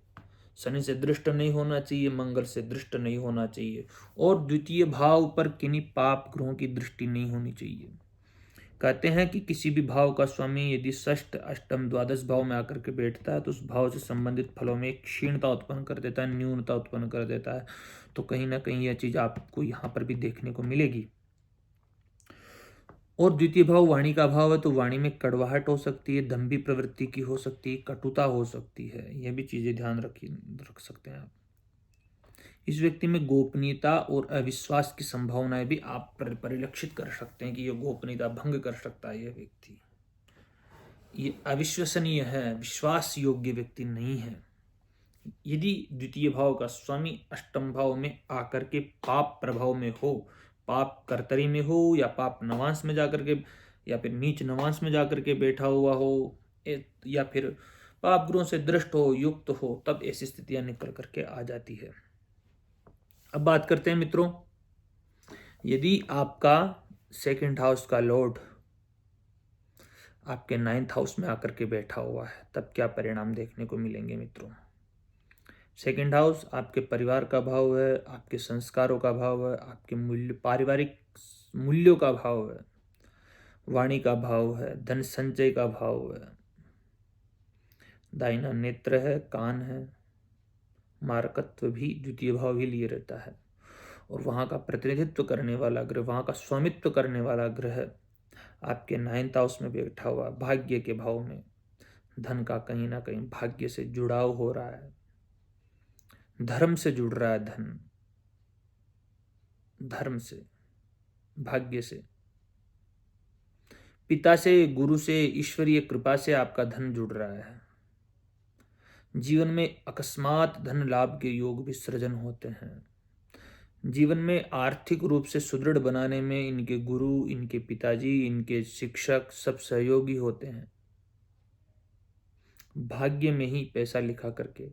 शनि से दृष्ट नहीं होना चाहिए, मंगल से दृष्ट नहीं होना चाहिए, और द्वितीय भाव पर किन्हीं पाप ग्रहों की दृष्टि नहीं होनी चाहिए। कहते हैं कि किसी भी भाव का स्वामी यदि षष्ठ अष्टम द्वादश भाव में आकर के बैठता है तो उस भाव से संबंधित फलों में एक क्षीणता उत्पन्न कर देता है, न्यूनता उत्पन्न कर देता है। तो कहीं ना कहीं यह चीज आपको यहाँ पर भी देखने को मिलेगी। और द्वितीय भाव वाणी का भाव है, तो वाणी में कड़वाहट हो सकती है, दंभी प्रवृत्ति की हो सकती है, कटुता हो सकती है, यह भी चीजें ध्यान रख सकते हैं आप। इस व्यक्ति में गोपनीयता और अविश्वास की संभावनाएं भी आप परिलक्षित कर सकते हैं कि यह गोपनीयता भंग कर सकता है। यह व्यक्ति ये अविश्वसनीय है, विश्वास योग्य व्यक्ति नहीं है। यदि द्वितीय भाव का स्वामी अष्टम भाव में आकर के पाप प्रभाव में हो, पाप कर्तरी में हो, या पाप नवांश में जाकर के, या फिर नीच नवांश में जाकर के बैठा हुआ हो, या फिर पाप ग्रहों से दृष्ट हो, युक्त हो, तब ऐसी स्थितियां निकल करके आ जाती है। अब बात करते हैं मित्रों, यदि आपका सेकंड हाउस का लॉर्ड आपके 9th हाउस में आकर के बैठा हुआ है, तब क्या परिणाम देखने को मिलेंगे मित्रों। सेकंड हाउस आपके परिवार का भाव है, आपके संस्कारों का भाव है, आपके मूल्य पारिवारिक मूल्यों का भाव है, वाणी का भाव है, धन संचय का भाव है, दाहिना नेत्र है, कान है, मारकत्व भी द्वितीय भाव ही लिए रहता है, और वहां का प्रतिनिधित्व करने वाला ग्रह, वहां का स्वामित्व करने वाला ग्रह आपके 9th हाउस में बैठा हुआ, भाग्य के भाव में। धन का कहीं ना कहीं भाग्य से जुड़ाव हो रहा है, धर्म से जुड़ रहा है, धर्म से, भाग्य से, पिता से, गुरु से, ईश्वरीय कृपा से आपका धन जुड़ रहा है। जीवन में अकस्मात धन लाभ के योग भी सृजन होते हैं। जीवन में आर्थिक रूप से सुदृढ़ बनाने में इनके गुरु, इनके पिताजी, इनके शिक्षक सब सहयोगी होते हैं। भाग्य में ही पैसा लिखा करके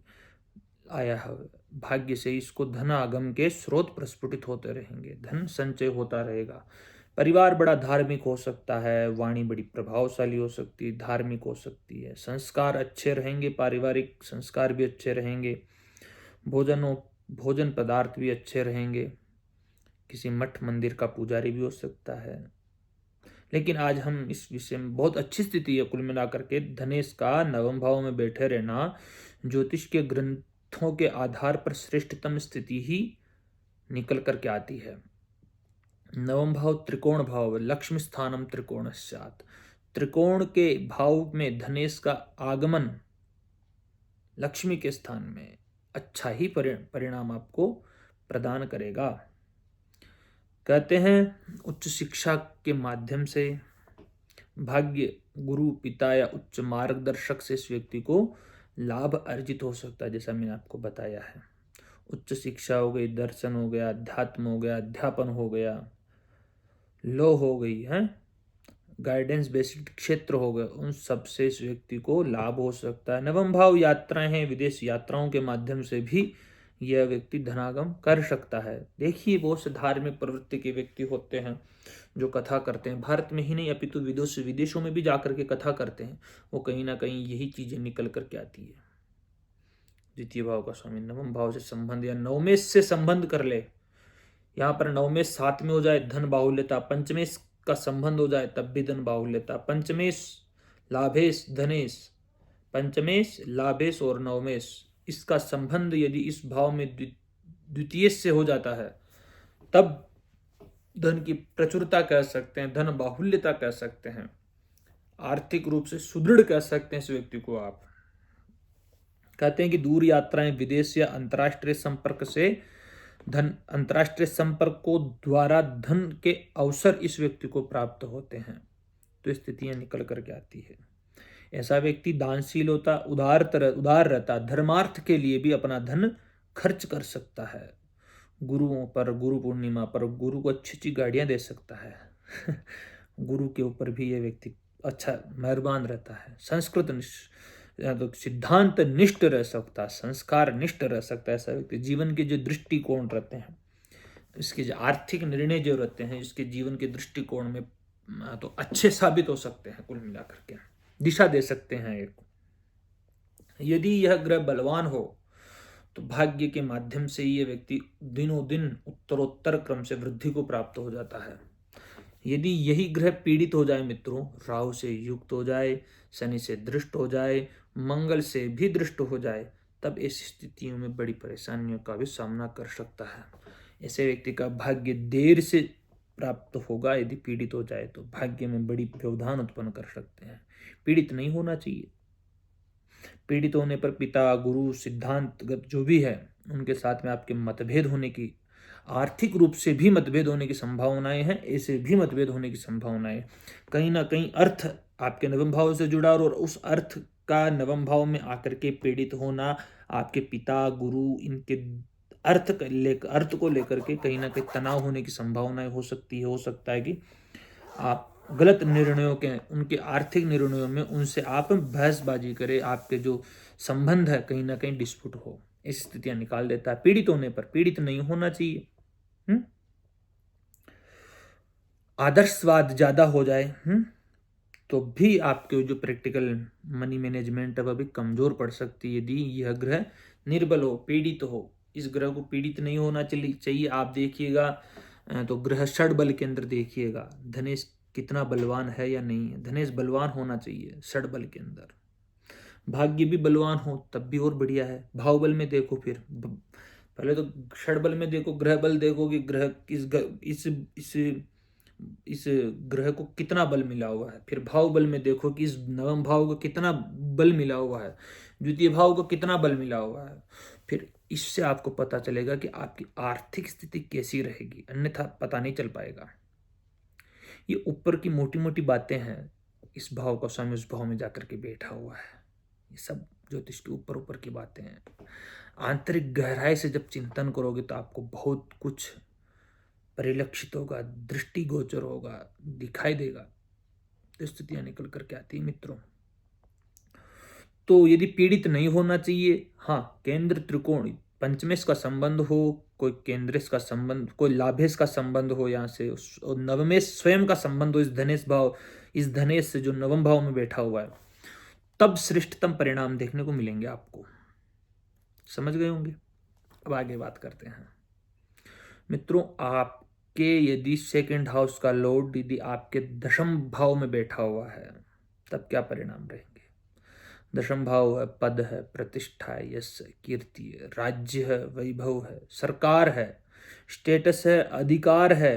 आया है, भाग्य से इसको धन आगम के स्रोत प्रस्फुटित होते रहेंगे, धन संचय होता रहेगा। परिवार बड़ा धार्मिक हो सकता है, वाणी बड़ी प्रभावशाली हो सकती है, धार्मिक हो सकती है, संस्कार अच्छे रहेंगे, पारिवारिक संस्कार भी अच्छे रहेंगे, भोजन पदार्थ भी अच्छे रहेंगे, किसी मठ मंदिर का पुजारी भी हो सकता है। लेकिन आज हम इस विषय में, बहुत अच्छी स्थिति है कुल मिलाकर के, धनेश का नवम भाव में बैठे रहना ज्योतिष के ग्रंथों के आधार पर श्रेष्ठतम स्थिति ही निकल करके आती है। नवम भाव त्रिकोण भाव है, लक्ष्मी स्थानम त्रिकोणस्यात्। त्रिकोण के भाव में धनेश का आगमन लक्ष्मी के स्थान में अच्छा ही परिणाम आपको प्रदान करेगा। कहते हैं उच्च शिक्षा के माध्यम से, भाग्य, गुरु, पिता या उच्च मार्गदर्शक से इस व्यक्ति को लाभ अर्जित हो सकता है, जैसा मैंने आपको बताया है। उच्च शिक्षा हो गई, दर्शन हो गया, अध्यात्म हो गया, अध्यापन हो गया, लो हो गई है, गाइडेंस बेस्ड क्षेत्र हो गए, उन सब से इस व्यक्ति को लाभ हो सकता है। नवम भाव यात्राएं हैं, विदेश यात्राओं के माध्यम से भी यह व्यक्ति धनागम कर सकता है। देखिए बहुत से धार्मिक प्रवृत्ति के व्यक्ति होते हैं जो कथा करते हैं, भारत में ही नहीं अपितु विदेशों में भी जाकर के कथा करते हैं, वो कहीं ना कहीं यही चीजें निकल करके आती है। द्वितीय भाव का स्वामी नवम भाव से संबंध या नवमेश से संबंध कर ले, यहाँ पर नवमेश साथ में हो जाए धन बाहुल्यता, पंचमेश का संबंध हो जाए तब भी धन बाहुल्यता, पंचमेश लाभेश धनेश, पंचमेश लाभेश और नवमेश इसका संबंध यदि इस भाव में द्वितीय से हो जाता है तब धन की प्रचुरता कह सकते हैं, धन बाहुल्यता कह सकते हैं, आर्थिक रूप से सुदृढ़ कह सकते हैं इस व्यक्ति को। आप कहते हैं कि दूर यात्राएं, विदेश या अंतर्राष्ट्रीय संपर्क से धन, अंतर्राष्ट्रीय संपर्क को द्वारा धन के अवसर इस व्यक्ति को प्राप्त होते हैं। तो स्थितियां निकल करके आती है। ऐसा व्यक्ति दानशील होता, उदार रहता, धर्मार्थ के लिए भी अपना धन खर्च कर सकता है। गुरुओं पर, गुरु पूर्णिमा पर गुरु को अच्छी अच्छी गाड़ियां दे सकता है गुरु के ऊपर भी ये व्यक्ति अच्छा मेहरबान रहता है। संस्कृत तो सिद्धांत निष्ठ रह सकता, संस्कार निष्ठ रह सकता है ऐसा व्यक्ति। जीवन के जो दृष्टिकोण रहते हैं, इसके जो आर्थिक निर्णय जो रहते हैं, इसके जीवन के दृष्टिकोण में तो अच्छे साबित हो सकते हैं, कुल मिलाकर के दिशा दे सकते हैं एक। यदि यह ग्रह बलवान हो तो भाग्य के माध्यम से ये व्यक्ति दिनों दिन उत्तरोत्तर क्रम से वृद्धि को प्राप्त हो जाता है। यदि यही ग्रह पीड़ित हो जाए मित्रों, राहु से युक्त हो जाए, शनि से दृष्ट हो जाए, मंगल से भी दृष्ट हो जाए, तब ऐसी स्थितियों में बड़ी परेशानियों का भी सामना कर सकता है। ऐसे व्यक्ति का भाग्य देर से प्राप्त होगा। यदि पीड़ित हो जाए तो भाग्य में बड़ी व्यवधान उत्पन्न कर सकते हैं। पीड़ित नहीं होना चाहिए। पीड़ित होने पर पिता, गुरु, सिद्धांतगत जो भी है उनके साथ में आपके मतभेद होने की, आर्थिक रूप से भी मतभेद होने की संभावनाएं हैं, ऐसे भी मतभेद होने की संभावनाएं। कहीं ना कहीं अर्थ आपके नवम भाव से जुड़ा और उस अर्थ का नवम भाव में आकर के पीड़ित होना, आपके पिता, गुरु, इनके अर्थ को लेकर के कहीं ना कहीं तनाव होने की संभावनाएं हो सकती है। हो सकता है कि आप गलत निर्णयों के, उनके आर्थिक निर्णयों में उनसे आप बहसबाजी करें, आपके जो संबंध है कहीं ना कहीं डिस्प्यूट हो, ऐसी स्थितियां निकाल देता है। पीड़ित होने पर, पीड़ित नहीं होना चाहिए। आदर्शवाद ज्यादा हो जाए तो भी आपके जो प्रैक्टिकल मनी मैनेजमेंट है वह भी कमजोर पड़ सकती है। यदि यह ग्रह निर्बल हो, पीड़ित हो, इस ग्रह को पीड़ित नहीं होना चाहिए। आप देखिएगा तो ग्रह षड बल के अंदर देखिएगा धनेश कितना बलवान है या नहीं है। धनेश बलवान होना चाहिए षड बल के अंदर। भाग्य भी बलवान हो तब भी और बढ़िया है। भाव बल में देखो, फिर पहले तो षड बल में देखो, ग्रह बल देखो कि ग्रह इस ग्रह को कितना बल मिला हुआ है। फिर भाव बल में देखो कि इस नवम भाव को कितना बल मिला हुआ है, द्वितीय भाव को कितना बल मिला हुआ है। फिर इससे आपको पता चलेगा कि आपकी आर्थिक स्थिति कैसी रहेगी, अन्यथा पता नहीं चल पाएगा। ये ऊपर की मोटी मोटी बातें हैं, इस भाव का स्वामी उस भाव में जाकर के बैठा हुआ है। ये सब ज्योतिष के ऊपर ऊपर की बातें हैं। आंतरिक गहराई से जब चिंतन करोगे तो आपको बहुत कुछ परिलक्षित होगा, दृष्टिगोचर होगा, दिखाई देगा। तो स्थितियां निकल करके आती है मित्रों। तो यदि पीड़ित नहीं होना चाहिए, हाँ, केंद्र त्रिकोण पंचमेश का संबंध हो, कोई केंद्रेश का संबंध, कोई लाभेश का संबंध हो यहाँ से, और नवमेश स्वयं का संबंध हो इस धनेश से जो नवम भाव में बैठा हुआ है, तब श्रेष्ठतम परिणाम देखने को मिलेंगे आपको। समझ गए होंगे। अब आगे बात करते हैं मित्रों। आपके यदि सेकंड हाउस का लॉर्ड यदि आपके दशम भाव में बैठा हुआ है तब क्या परिणाम रहेंगे। दशम भाव है, पद है, प्रतिष्ठा है, यश है, कीर्ति है, राज्य है, वैभव है, सरकार है, स्टेटस है, अधिकार है।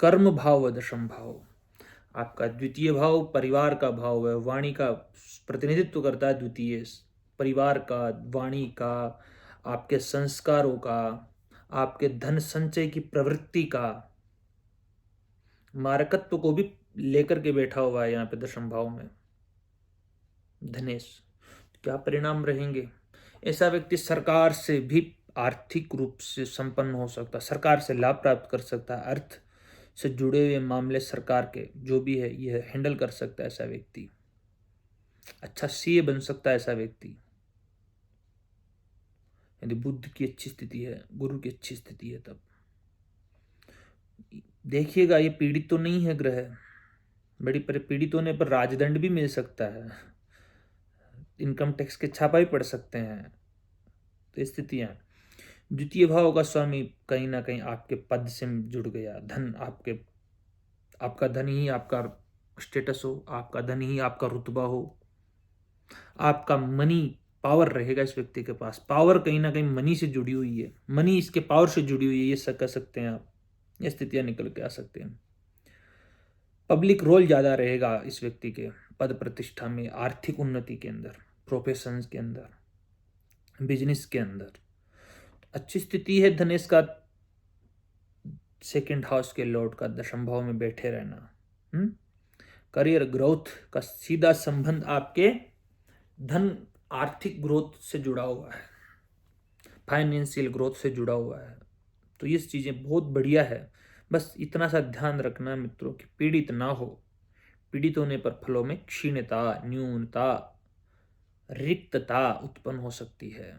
कर्म भाव है दशम भाव। आपका द्वितीय भाव परिवार का भाव है, वाणी का प्रतिनिधित्व करता है द्वितीय, परिवार का, वाणी का, आपके संस्कारों का, आपके धन संचय की प्रवृत्ति का, मारकत्व को भी लेकर के बैठा हुआ है यहाँ पे दशम भाव में धनेश। क्या परिणाम रहेंगे। ऐसा व्यक्ति सरकार से भी आर्थिक रूप से संपन्न हो सकता है, सरकार से लाभ प्राप्त कर सकता है, अर्थ से जुड़े हुए मामले सरकार के जो भी है यह हैंडल कर सकता है ऐसा व्यक्ति। अच्छा सीए बन सकता है ऐसा व्यक्ति, यदि बुद्ध की अच्छी स्थिति है, गुरु की अच्छी स्थिति है। तब देखिएगा ये पीड़ित तो नहीं है ग्रह, बड़ी पीड़ित होने पर राजदंड भी मिल सकता है। इनकम टैक्स के छापा भी पड़ सकते हैं। तो स्थितियां, द्वितीय भाव का स्वामी कहीं ना कहीं आपके पद से जुड़ गया, धन आपका धन ही आपका स्टेटस हो, आपका धन ही आपका रुतबा हो, आपका मनी पावर रहेगा इस व्यक्ति के पास। पावर कहीं ना कहीं मनी से जुड़ी हुई है, मनी इसके पावर से जुड़ी हुई है, ये कह सकते हैं आप। ये स्थितियां निकल के आ सकते हैं। पब्लिक रोल ज्यादा रहेगा इस व्यक्ति के, पद प्रतिष्ठा में, आर्थिक उन्नति के अंदर, प्रोफेशंस के अंदर, बिजनेस के अंदर अच्छी स्थिति है। धनेश का सेकंड हाउस के लॉर्ड का दशम भाव में बैठे रहना, करियर ग्रोथ का सीधा संबंध आपके धन आर्थिक ग्रोथ से जुड़ा हुआ है, फाइनेंशियल ग्रोथ से जुड़ा हुआ है। तो ये चीजें बहुत बढ़िया है। बस इतना सा ध्यान रखना मित्रों कि पीड़ित ना हो। पीड़ित होने पर फलों में क्षीणता, न्यूनता, रिक्तता उत्पन्न हो सकती है।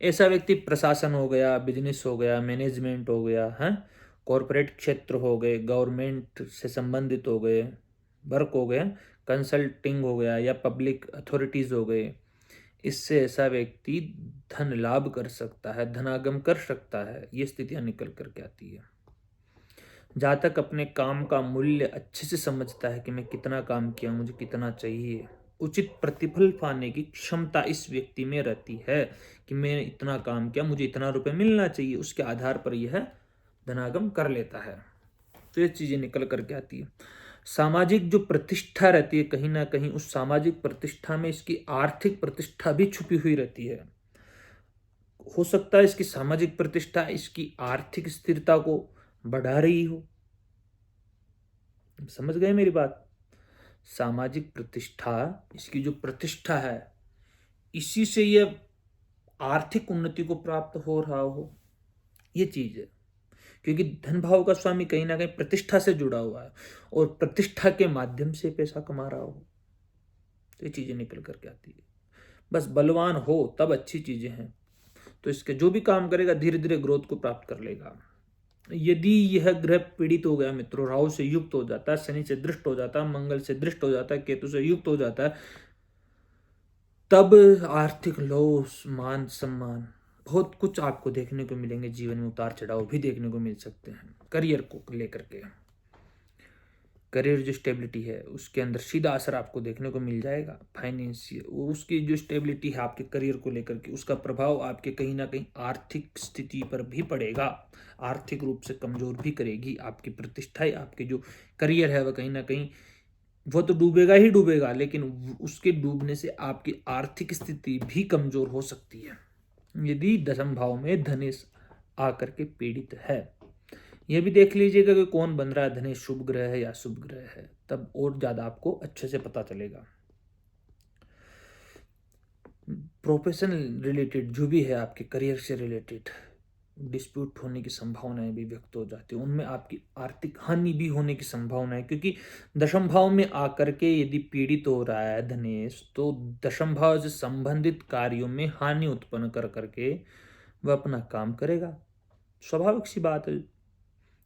ऐसा व्यक्ति प्रशासन हो गया, बिजनेस हो गया, मैनेजमेंट हो गया, कॉरपोरेट क्षेत्र हो गए, गवर्नमेंट से संबंधित हो गए, वर्क हो गए, कंसल्टिंग हो गया, या पब्लिक अथॉरिटीज हो गए, इससे ऐसा व्यक्ति धन लाभ कर सकता है, धनागम कर सकता है। ये स्थितियां निकल करके आती है। जहाँ तक अपने काम का मूल्य अच्छे से समझता है कि मैं कितना काम किया, मुझे कितना चाहिए, उचित प्रतिफल पाने की क्षमता इस व्यक्ति में रहती है कि मैंने इतना काम किया, मुझे इतना रुपए मिलना चाहिए, उसके आधार पर यह धनागम कर लेता है। तो ये चीजें निकल करके आती है। सामाजिक जो प्रतिष्ठा रहती है, कहीं ना कहीं उस सामाजिक प्रतिष्ठा में इसकी आर्थिक प्रतिष्ठा भी छुपी हुई रहती है। हो सकता है इसकी सामाजिक प्रतिष्ठा इसकी आर्थिक स्थिरता को बढ़ा रही हो। समझ गए मेरी बात? सामाजिक प्रतिष्ठा, इसकी जो प्रतिष्ठा है, इसी से यह आर्थिक उन्नति को प्राप्त हो रहा हो, ये चीज है। क्योंकि धन भाव का स्वामी कहीं ना कहीं प्रतिष्ठा से जुड़ा हुआ है और प्रतिष्ठा के माध्यम से पैसा कमा रहा हो, तो ये चीजें निकल करके आती है। बस बलवान हो तब अच्छी चीजें हैं। तो इसके जो भी काम करेगा धीरे धीरे ग्रोथ को प्राप्त कर लेगा। यदि यह ग्रह पीड़ित हो गया मित्रों, राहु से युक्त हो जाता है, शनि से दृष्ट हो जाता है, मंगल से दृष्ट हो जाता है, केतु से युक्त हो जाता है, तब आर्थिक लॉस, मान सम्मान, बहुत कुछ आपको देखने को मिलेंगे। जीवन में उतार चढ़ाव भी देखने को मिल सकते हैं। करियर को लेकर के, करियर जो स्टेबिलिटी है उसके अंदर सीधा असर आपको देखने को मिल जाएगा। फाइनेंशियल उसकी जो स्टेबिलिटी है आपके करियर को लेकर के, उसका प्रभाव आपके कहीं ना कहीं आर्थिक स्थिति पर भी पड़ेगा, आर्थिक रूप से कमजोर भी करेगी। आपकी प्रतिष्ठा, आपके जो करियर है वह कहीं ना कहीं, वो तो डूबेगा ही डूबेगा, लेकिन उसके डूबने से आपकी आर्थिक स्थिति भी कमजोर हो सकती है यदि दशम भाव में धनेश आकर के पीड़ित है। यह भी देख लीजिएगा कि कौन बन रहा है, धनेश शुभ ग्रह है या शुभ ग्रह है, तब और ज्यादा आपको अच्छे से पता चलेगा। प्रोफेशन रिलेटेड जो भी है, आपके करियर से रिलेटेड डिस्प्यूट होने की संभावनाएं भी व्यक्त हो जाती है, उनमें आपकी आर्थिक हानि भी होने की संभावना है। क्योंकि दशम भाव में आकर के यदि पीड़ित हो रहा है धनेश, तो दशम भाव से संबंधित कार्यों में हानि उत्पन्न कर करके वह अपना काम करेगा। स्वाभाविक सी बात है,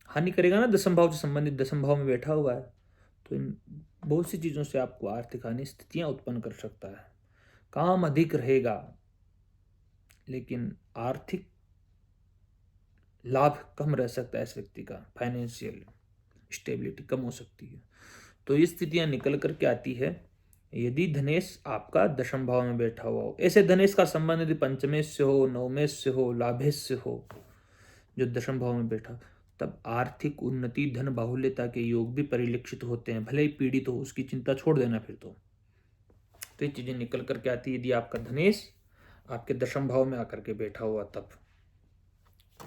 हानि करेगा ना। दशम भाव से संबंधित दशम भाव में बैठा हुआ है, तो इन बहुत सी चीजों से आपको आर्थिक हानि स्थितियां उत्पन्न कर सकता है। काम अधिक रहेगा लेकिन आर्थिक लाभ कम रह सकता है इस व्यक्ति का, फाइनेंशियल स्टेबिलिटी कम हो सकती है। तो ये स्थितियां निकल करके आती है यदि धनेश आपका दशम भाव में बैठा हुआ हो। ऐसे धनेश का संबंध यदि पंचमेश से हो, नवमेश से हो, लाभेश से हो, जो दशम भाव में बैठा, तब आर्थिक उन्नति, धन बाहुल्यता के योग भी परिलक्षित होते हैं। भले ही पीड़ित हो, उसकी चिंता छोड़ देना फिर तो ये चीजें निकल करके आती है यदि आपका धनेश आपके दशम भाव में आकर के बैठा हुआ तब।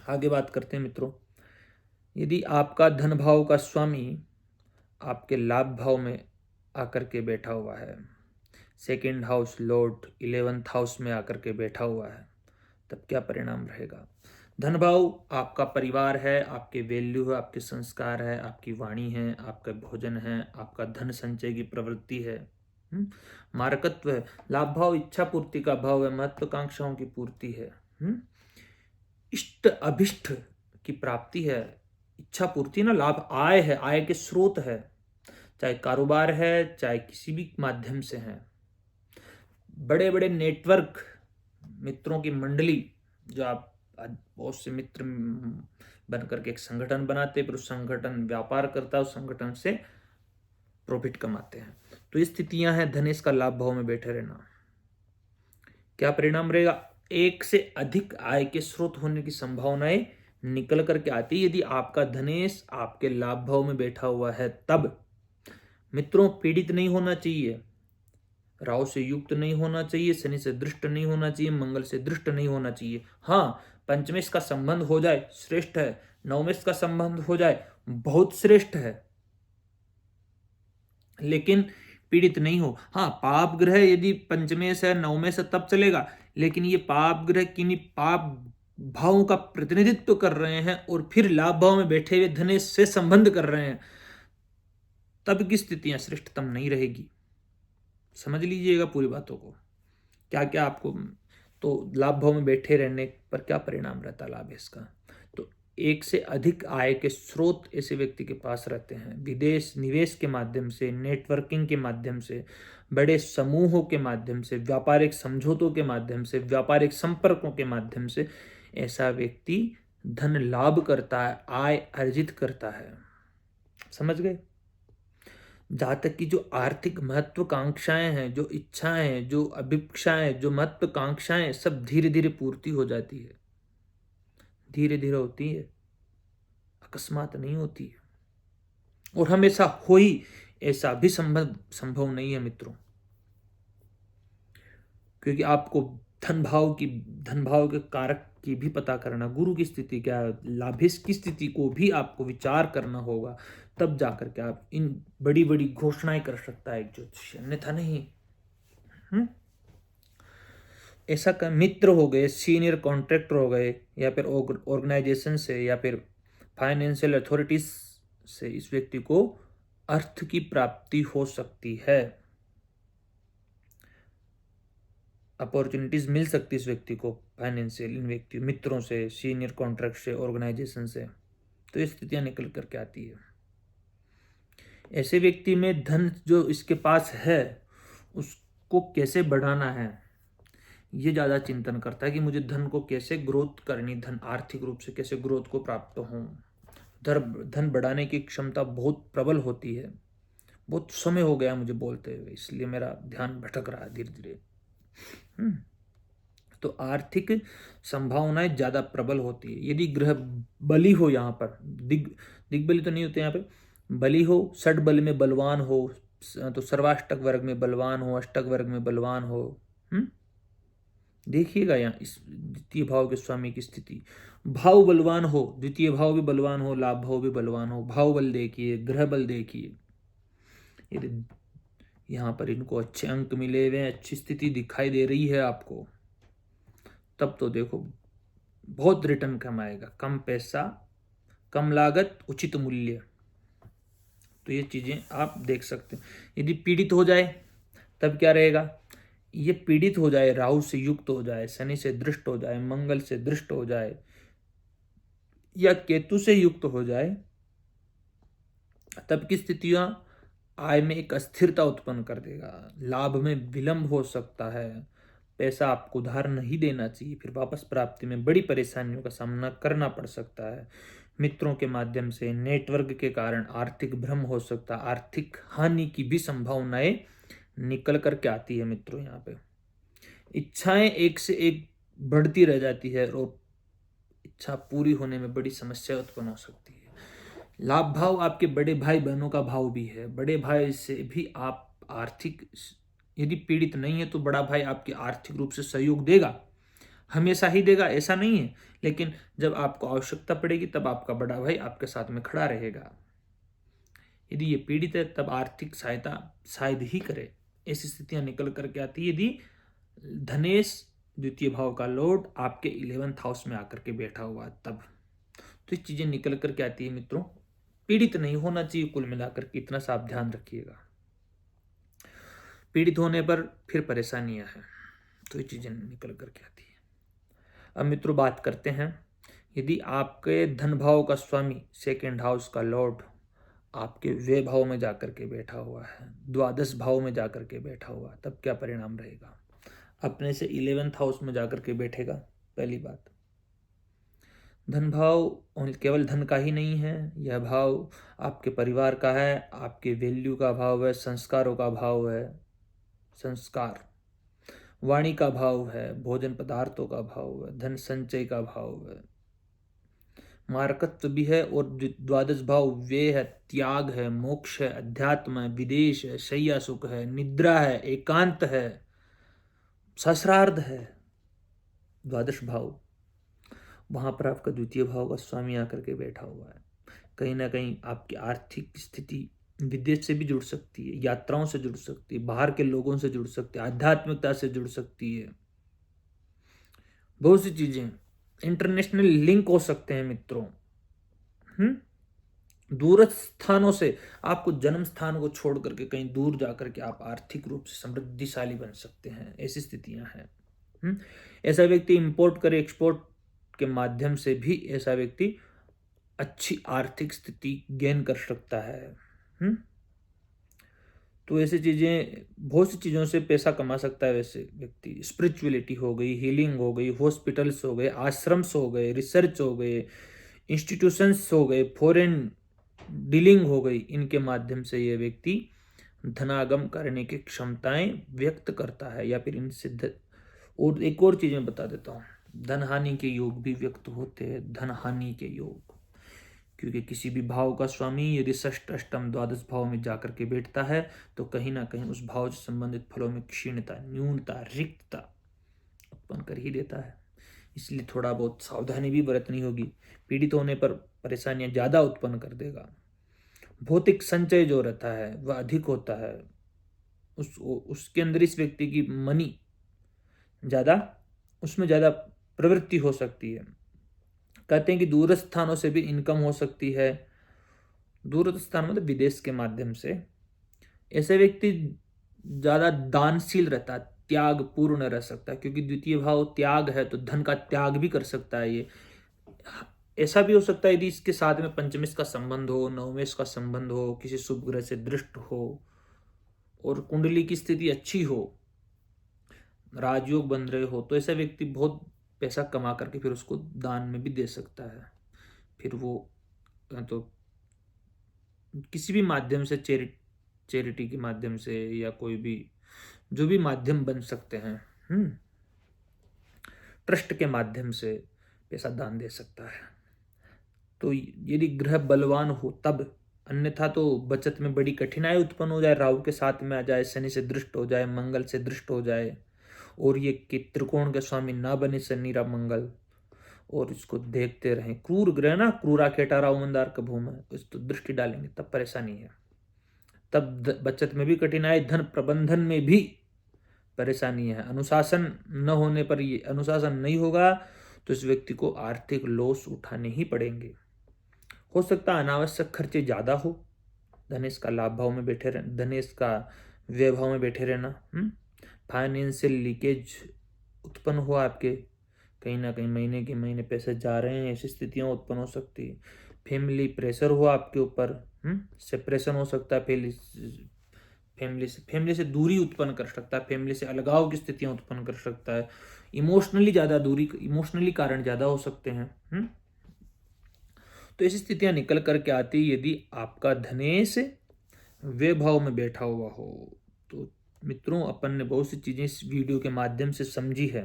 आगे बात करते हैं मित्रों, यदि आपका धन भाव का स्वामी आपके लाभ भाव में आकर के बैठा हुआ है, second house Lord 11th house में आकर के बैठा हुआ है, तब क्या परिणाम रहेगा? धन भाव आपका परिवार है, आपके वैल्यू है, आपके संस्कार है, आपकी वाणी है, आपका भोजन है, आपका धन संचय की प्रवृत्ति है, मारकत्व है। लाभ भाव इच्छा पूर्ति का भाव है, महत्वाकांक्षाओं की पूर्ति है, इष्ट अभिष्ट की प्राप्ति है। इच्छा पूर्ति ना, लाभ आय है, आय के स्रोत है। चाहे कारोबार है, चाहे किसी भी माध्यम से हैं। बड़े बड़े नेटवर्क, मित्रों की मंडली, जो आप बहुत से मित्र बन करके एक संगठन बनाते, फिर उस संगठन व्यापार करता है, उस संगठन से प्रॉफिट कमाते हैं। तो ये स्थितियां हैं धनेश का लाभ भाव में बैठे रहना। क्या परिणाम रहेगा? एक से अधिक आय के स्रोत होने की संभावनाएं निकल करके आती है यदि आपका धनेश आपके लाभ भाव में बैठा हुआ है तब। मित्रों, पीड़ित नहीं होना चाहिए, राहु से युक्त नहीं होना चाहिए, शनि से दृष्ट नहीं होना चाहिए, मंगल से दृष्ट नहीं होना चाहिए। हाँ, पंचमेश का संबंध हो जाए श्रेष्ठ है, नवमेश का संबंध हो जाए बहुत श्रेष्ठ है, लेकिन पीड़ित नहीं हो। हाँ, पाप ग्रह यदि पंचमेश है, नवमेश है तब चलेगा, लेकिन ये पाप ग्रह किन्हीं पाप भावों का प्रतिनिधित्व कर रहे हैं और फिर लाभ भाव में बैठे हुए धनेश से संबंध कर रहे हैं, तब की स्थितियां श्रेष्ठतम नहीं रहेगी। समझ लीजिएगा पूरी बातों को, क्या क्या आपको। तो लाभ भाव में बैठे रहने पर क्या परिणाम रहता है लाभ इसका? तो एक से अधिक आय के स्रोत ऐसे व्यक्ति के पास रहते हैं। विदेश निवेश के माध्यम से, नेटवर्किंग के माध्यम से, बड़े समूहों के माध्यम से, व्यापारिक समझौतों के माध्यम से, व्यापारिक संपर्कों के माध्यम से ऐसा व्यक्ति धन लाभ करता है, आय अर्जित करता है। समझ गए? जहाँ तक कि जो आर्थिक महत्वाकांक्षाएं हैं, जो इच्छाएं हैं, जो अभिप्साएं, जो महत्वाकांक्षाएं, सब धीरे धीरे पूर्ति हो जाती है, धीरे धीरे होती है, अकस्मात नहीं होती है। और हमेशा हो ही ऐसा भी संभव नहीं है मित्रों, क्योंकि आपको धन भाव के कारक की भी पता करना, गुरु की स्थिति क्या है, लाभेश की स्थिति को भी आपको विचार करना होगा, तब जाकर के आप इन बड़ी बड़ी घोषणाएं कर सकता है एक ज्योतिषी, अन्यथा नहीं। ऐसा मित्र हो गए, सीनियर कॉन्ट्रैक्टर हो गए, या फिर ऑर्गेनाइजेशन से, या फिर फाइनेंशियल अथॉरिटीज से इस व्यक्ति को अर्थ की प्राप्ति हो सकती है, अपॉर्चुनिटीज मिल सकती है इस व्यक्ति को फाइनेंशियल, इन व्यक्ति मित्रों से, सीनियर कॉन्ट्रैक्ट से, ऑर्गेनाइजेशन से। तो ये स्थितियां निकल करके आती है। ऐसे व्यक्ति में धन जो इसके पास है उसको कैसे बढ़ाना है, ये ज़्यादा चिंतन करता है कि मुझे धन को कैसे ग्रोथ करनी, धन आर्थिक रूप से कैसे ग्रोथ को प्राप्त हो। धन बढ़ाने की क्षमता बहुत प्रबल होती है। बहुत समय हो गया मुझे बोलते हुए, इसलिए मेरा ध्यान भटक रहा है धीरे धीरे। तो आर्थिक संभावनाएं ज्यादा प्रबल होती है यदि ग्रह बली हो, यहाँ पर दिग्बली तो नहीं होते, यहाँ पे बली हो, षड बल में बलवान हो, तो सर्वाष्टक वर्ग में बलवान हो, अष्टक वर्ग में बलवान हो। देखिएगा यहाँ इस द्वितीय भाव के स्वामी की स्थिति, भाव बलवान हो, द्वितीय भाव भी बलवान हो, लाभ भाव भी बलवान हो, भाव बल देखिए, ग्रह बल देखिए, यदि यहाँ पर इनको अच्छे अंक मिले हुए, अच्छी स्थिति दिखाई दे रही है आपको, तब तो देखो बहुत रिटर्न कमाएगा, कम पैसा, कम लागत, उचित मूल्य। तो ये चीजें आप देख सकते हैं। यदि पीड़ित हो जाए तब क्या रहेगा? ये पीड़ित हो जाए, राहु से युक्त हो जाए, शनि से दृष्ट हो जाए, मंगल से दृष्ट हो जाए, या केतु से युक्त हो जाए, तब की स्थितियां आय में एक अस्थिरता उत्पन्न कर देगा, लाभ में विलंब हो सकता है, पैसा आपको उधार नहीं देना चाहिए, फिर वापस प्राप्ति में बड़ी परेशानियों का सामना करना पड़ सकता है। मित्रों के माध्यम से, नेटवर्क के कारण आर्थिक भ्रम हो सकता है, आर्थिक हानि की भी संभावनाएं निकल करके आती है मित्रों। यहाँ पे इच्छाएं एक से एक बढ़ती रह जाती है और इच्छा पूरी होने में बड़ी समस्या उत्पन्न हो सकती है। लाभ भाव आपके बड़े भाई बहनों का भाव भी है, बड़े भाई से भी आप आर्थिक, यदि पीड़ित नहीं है तो बड़ा भाई आपके आर्थिक रूप से सहयोग देगा, हमेशा ही देगा ऐसा नहीं है, लेकिन जब आपको आवश्यकता पड़ेगी तब आपका बड़ा भाई आपके साथ में खड़ा रहेगा। यदि ये पीड़ित है तब आर्थिक सहायता शायद ही करे, ऐसी स्थितियां निकल करके आती है यदि धनेश द्वितीय भाव का लॉर्ड आपके 11th हाउस में आकर के बैठा हुआ तब। तो ये चीजें निकल करके आती है मित्रों। पीड़ित नहीं होना चाहिए, कुल मिलाकर के इतना सा आप ध्यान रखिएगा। पीड़ित होने पर फिर परेशानियां हैं, तो ये चीजें निकल करके आती है। अब मित्रों बात करते हैं, यदि आपके धन भाव का स्वामी 2nd हाउस का लॉर्ड आपके व्यय भाव में जाकर के बैठा हुआ है, द्वादश भाव में जाकर के बैठा हुआ, तब क्या परिणाम रहेगा? अपने से 11th हाउस में जाकर के बैठेगा। पहली बात, धन भाव केवल धन का ही नहीं है, यह भाव आपके परिवार का है, आपके वैल्यू का भाव है, संस्कारों का भाव है, संस्कार, वाणी का भाव है, भोजन पदार्थों का भाव है, धन संचय का भाव है, मारकत्व भी है। और द्वादश भाव व्यय है, त्याग है, मोक्ष है, अध्यात्म है, विदेश है, शैया सुख है, निद्रा है, एकांत है, सहस्रार्ध है। द्वादश भाव, वहां पर आपका द्वितीय भाव का स्वामी आकर के बैठा हुआ है। कहीं ना कहीं आपकी आर्थिक स्थिति विदेश से भी जुड़ सकती है, यात्राओं से जुड़ सकती है, बाहर के लोगों से जुड़ सकती है, आध्यात्मिकता से जुड़ सकती है, बहुत सी चीजें, इंटरनेशनल लिंक हो सकते हैं मित्रों। दूरस्थ स्थानों से आपको जन्म स्थान को छोड़ करके कहीं दूर जाकर के आप आर्थिक रूप से समृद्धिशाली बन सकते हैं, ऐसी स्थितियां हैं। ऐसा व्यक्ति इंपोर्ट करे एक्सपोर्ट के माध्यम से भी ऐसा व्यक्ति अच्छी आर्थिक स्थिति गेन कर सकता है। तो ऐसी चीजें, बहुत सी चीजों से पैसा कमा सकता है वैसे व्यक्ति। स्पिरिचुअलिटी हो गई, हीलिंग हो गई, हॉस्पिटल्स हो गए, आश्रम्स हो गए, रिसर्च हो गए, इंस्टीट्यूशंस हो गए, फॉरेन डीलिंग हो गई, इनके माध्यम से ये व्यक्ति धनागम करने की क्षमताएं व्यक्त करता है। या फिर इनसे और एक और चीज मैं बता देता हूँ, धन हानि के योग भी व्यक्त होते हैं, धन हानि के योग, क्योंकि किसी भी भाव का स्वामी यदि षष्ठ अष्टम द्वादश भाव में जाकर के बैठता है तो कहीं ना कहीं उस भाव से संबंधित फलों में क्षीणता, न्यूनता, रिक्तता उत्पन्न कर ही देता है। इसलिए थोड़ा बहुत सावधानी भी बरतनी होगी। पीड़ित होने पर परेशानियां ज्यादा उत्पन्न कर देगा। भौतिक संचय जो रहता है वह अधिक होता है, उसके अंदर इस व्यक्ति की मनी ज्यादा, उसमें ज्यादा प्रवृत्ति हो सकती है। कहते हैं कि दूरस्थ स्थानों से भी इनकम हो सकती है। दूरस्थ स्थान मतलब विदेश के माध्यम से। ऐसे व्यक्ति ज्यादा दानशील रहता है, त्याग पूर्ण रह सकता है, क्योंकि द्वितीय भाव त्याग है तो धन का त्याग भी कर सकता है ये। ऐसा भी हो सकता है यदि इसके साथ में पंचमेश का संबंध हो, नवमेश का संबंध हो, किसी शुभ ग्रह से दृष्ट हो और कुंडली की स्थिति अच्छी हो, राजयोग बन रहे हो, तो ऐसा व्यक्ति बहुत पैसा कमा करके फिर उसको दान में भी दे सकता है। फिर वो तो किसी भी माध्यम से, चैरिटी के माध्यम से या कोई भी जो भी माध्यम बन सकते हैं, ट्रस्ट के माध्यम से पैसा दान दे सकता है। तो यदि ग्रह बलवान हो तब, अन्यथा तो बचत में बड़ी कठिनाई उत्पन्न हो जाए, राहु के साथ में आ जाए, शनि से दृष्ट हो जाए, मंगल से दृष्ट हो जाए, और ये कि त्रिकोण के स्वामी ना बने शनि रा मंगल, और इसको देखते रहें। क्रूर ग्रह ना, क्रूरा खेटा राहु मंदार का भूम है, इस तो दृष्टि डालेंगे तब परेशानी है, तब बचत में भी कठिनाई, धन प्रबंधन में भी परेशानी है। अनुशासन न होने पर, ये अनुशासन नहीं होगा तो इस व्यक्ति को आर्थिक लॉस उठाने ही पड़ेंगे। हो सकता है अनावश्यक खर्चे ज्यादा हो, धनेश का लाभ भाव में बैठे रहना, धनेश का व्यय भाव में बैठे रहना, फाइनेंशियल लीकेज उत्पन्न हुआ आपके, कहीं ना कहीं महीने के महीने पैसे जा रहे हैं, ऐसी स्थितियां उत्पन्न हो सकती है। फैमिली प्रेशर हुआ आपके ऊपर, सेपरेशन हो सकता है, फैमिली से दूरी उत्पन्न कर सकता है, फैमिली से अलगाव की स्थितियां उत्पन्न कर सकता है, इमोशनली ज्यादा दूरी, इमोशनली कारण ज्यादा हो सकते हैं। तो ऐसी स्थितियां निकल करके आती यदि आपका धनेश व्यय भाव में बैठा हुआ हो। तो मित्रों, अपन ने बहुत सी चीजें इस वीडियो के माध्यम से समझी है।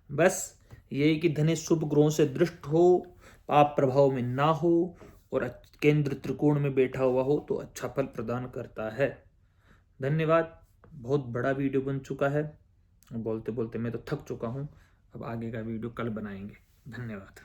बस यही कि धनेश शुभ ग्रहों से दृष्ट हो, पाप प्रभाव में ना हो और केंद्र त्रिकोण में बैठा हुआ हो तो अच्छा फल प्रदान करता है। धन्यवाद। बहुत बड़ा वीडियो बन चुका है, बोलते बोलते मैं तो थक चुका हूँ। अब आगे का वीडियो कल बनाएंगे। धन्यवाद।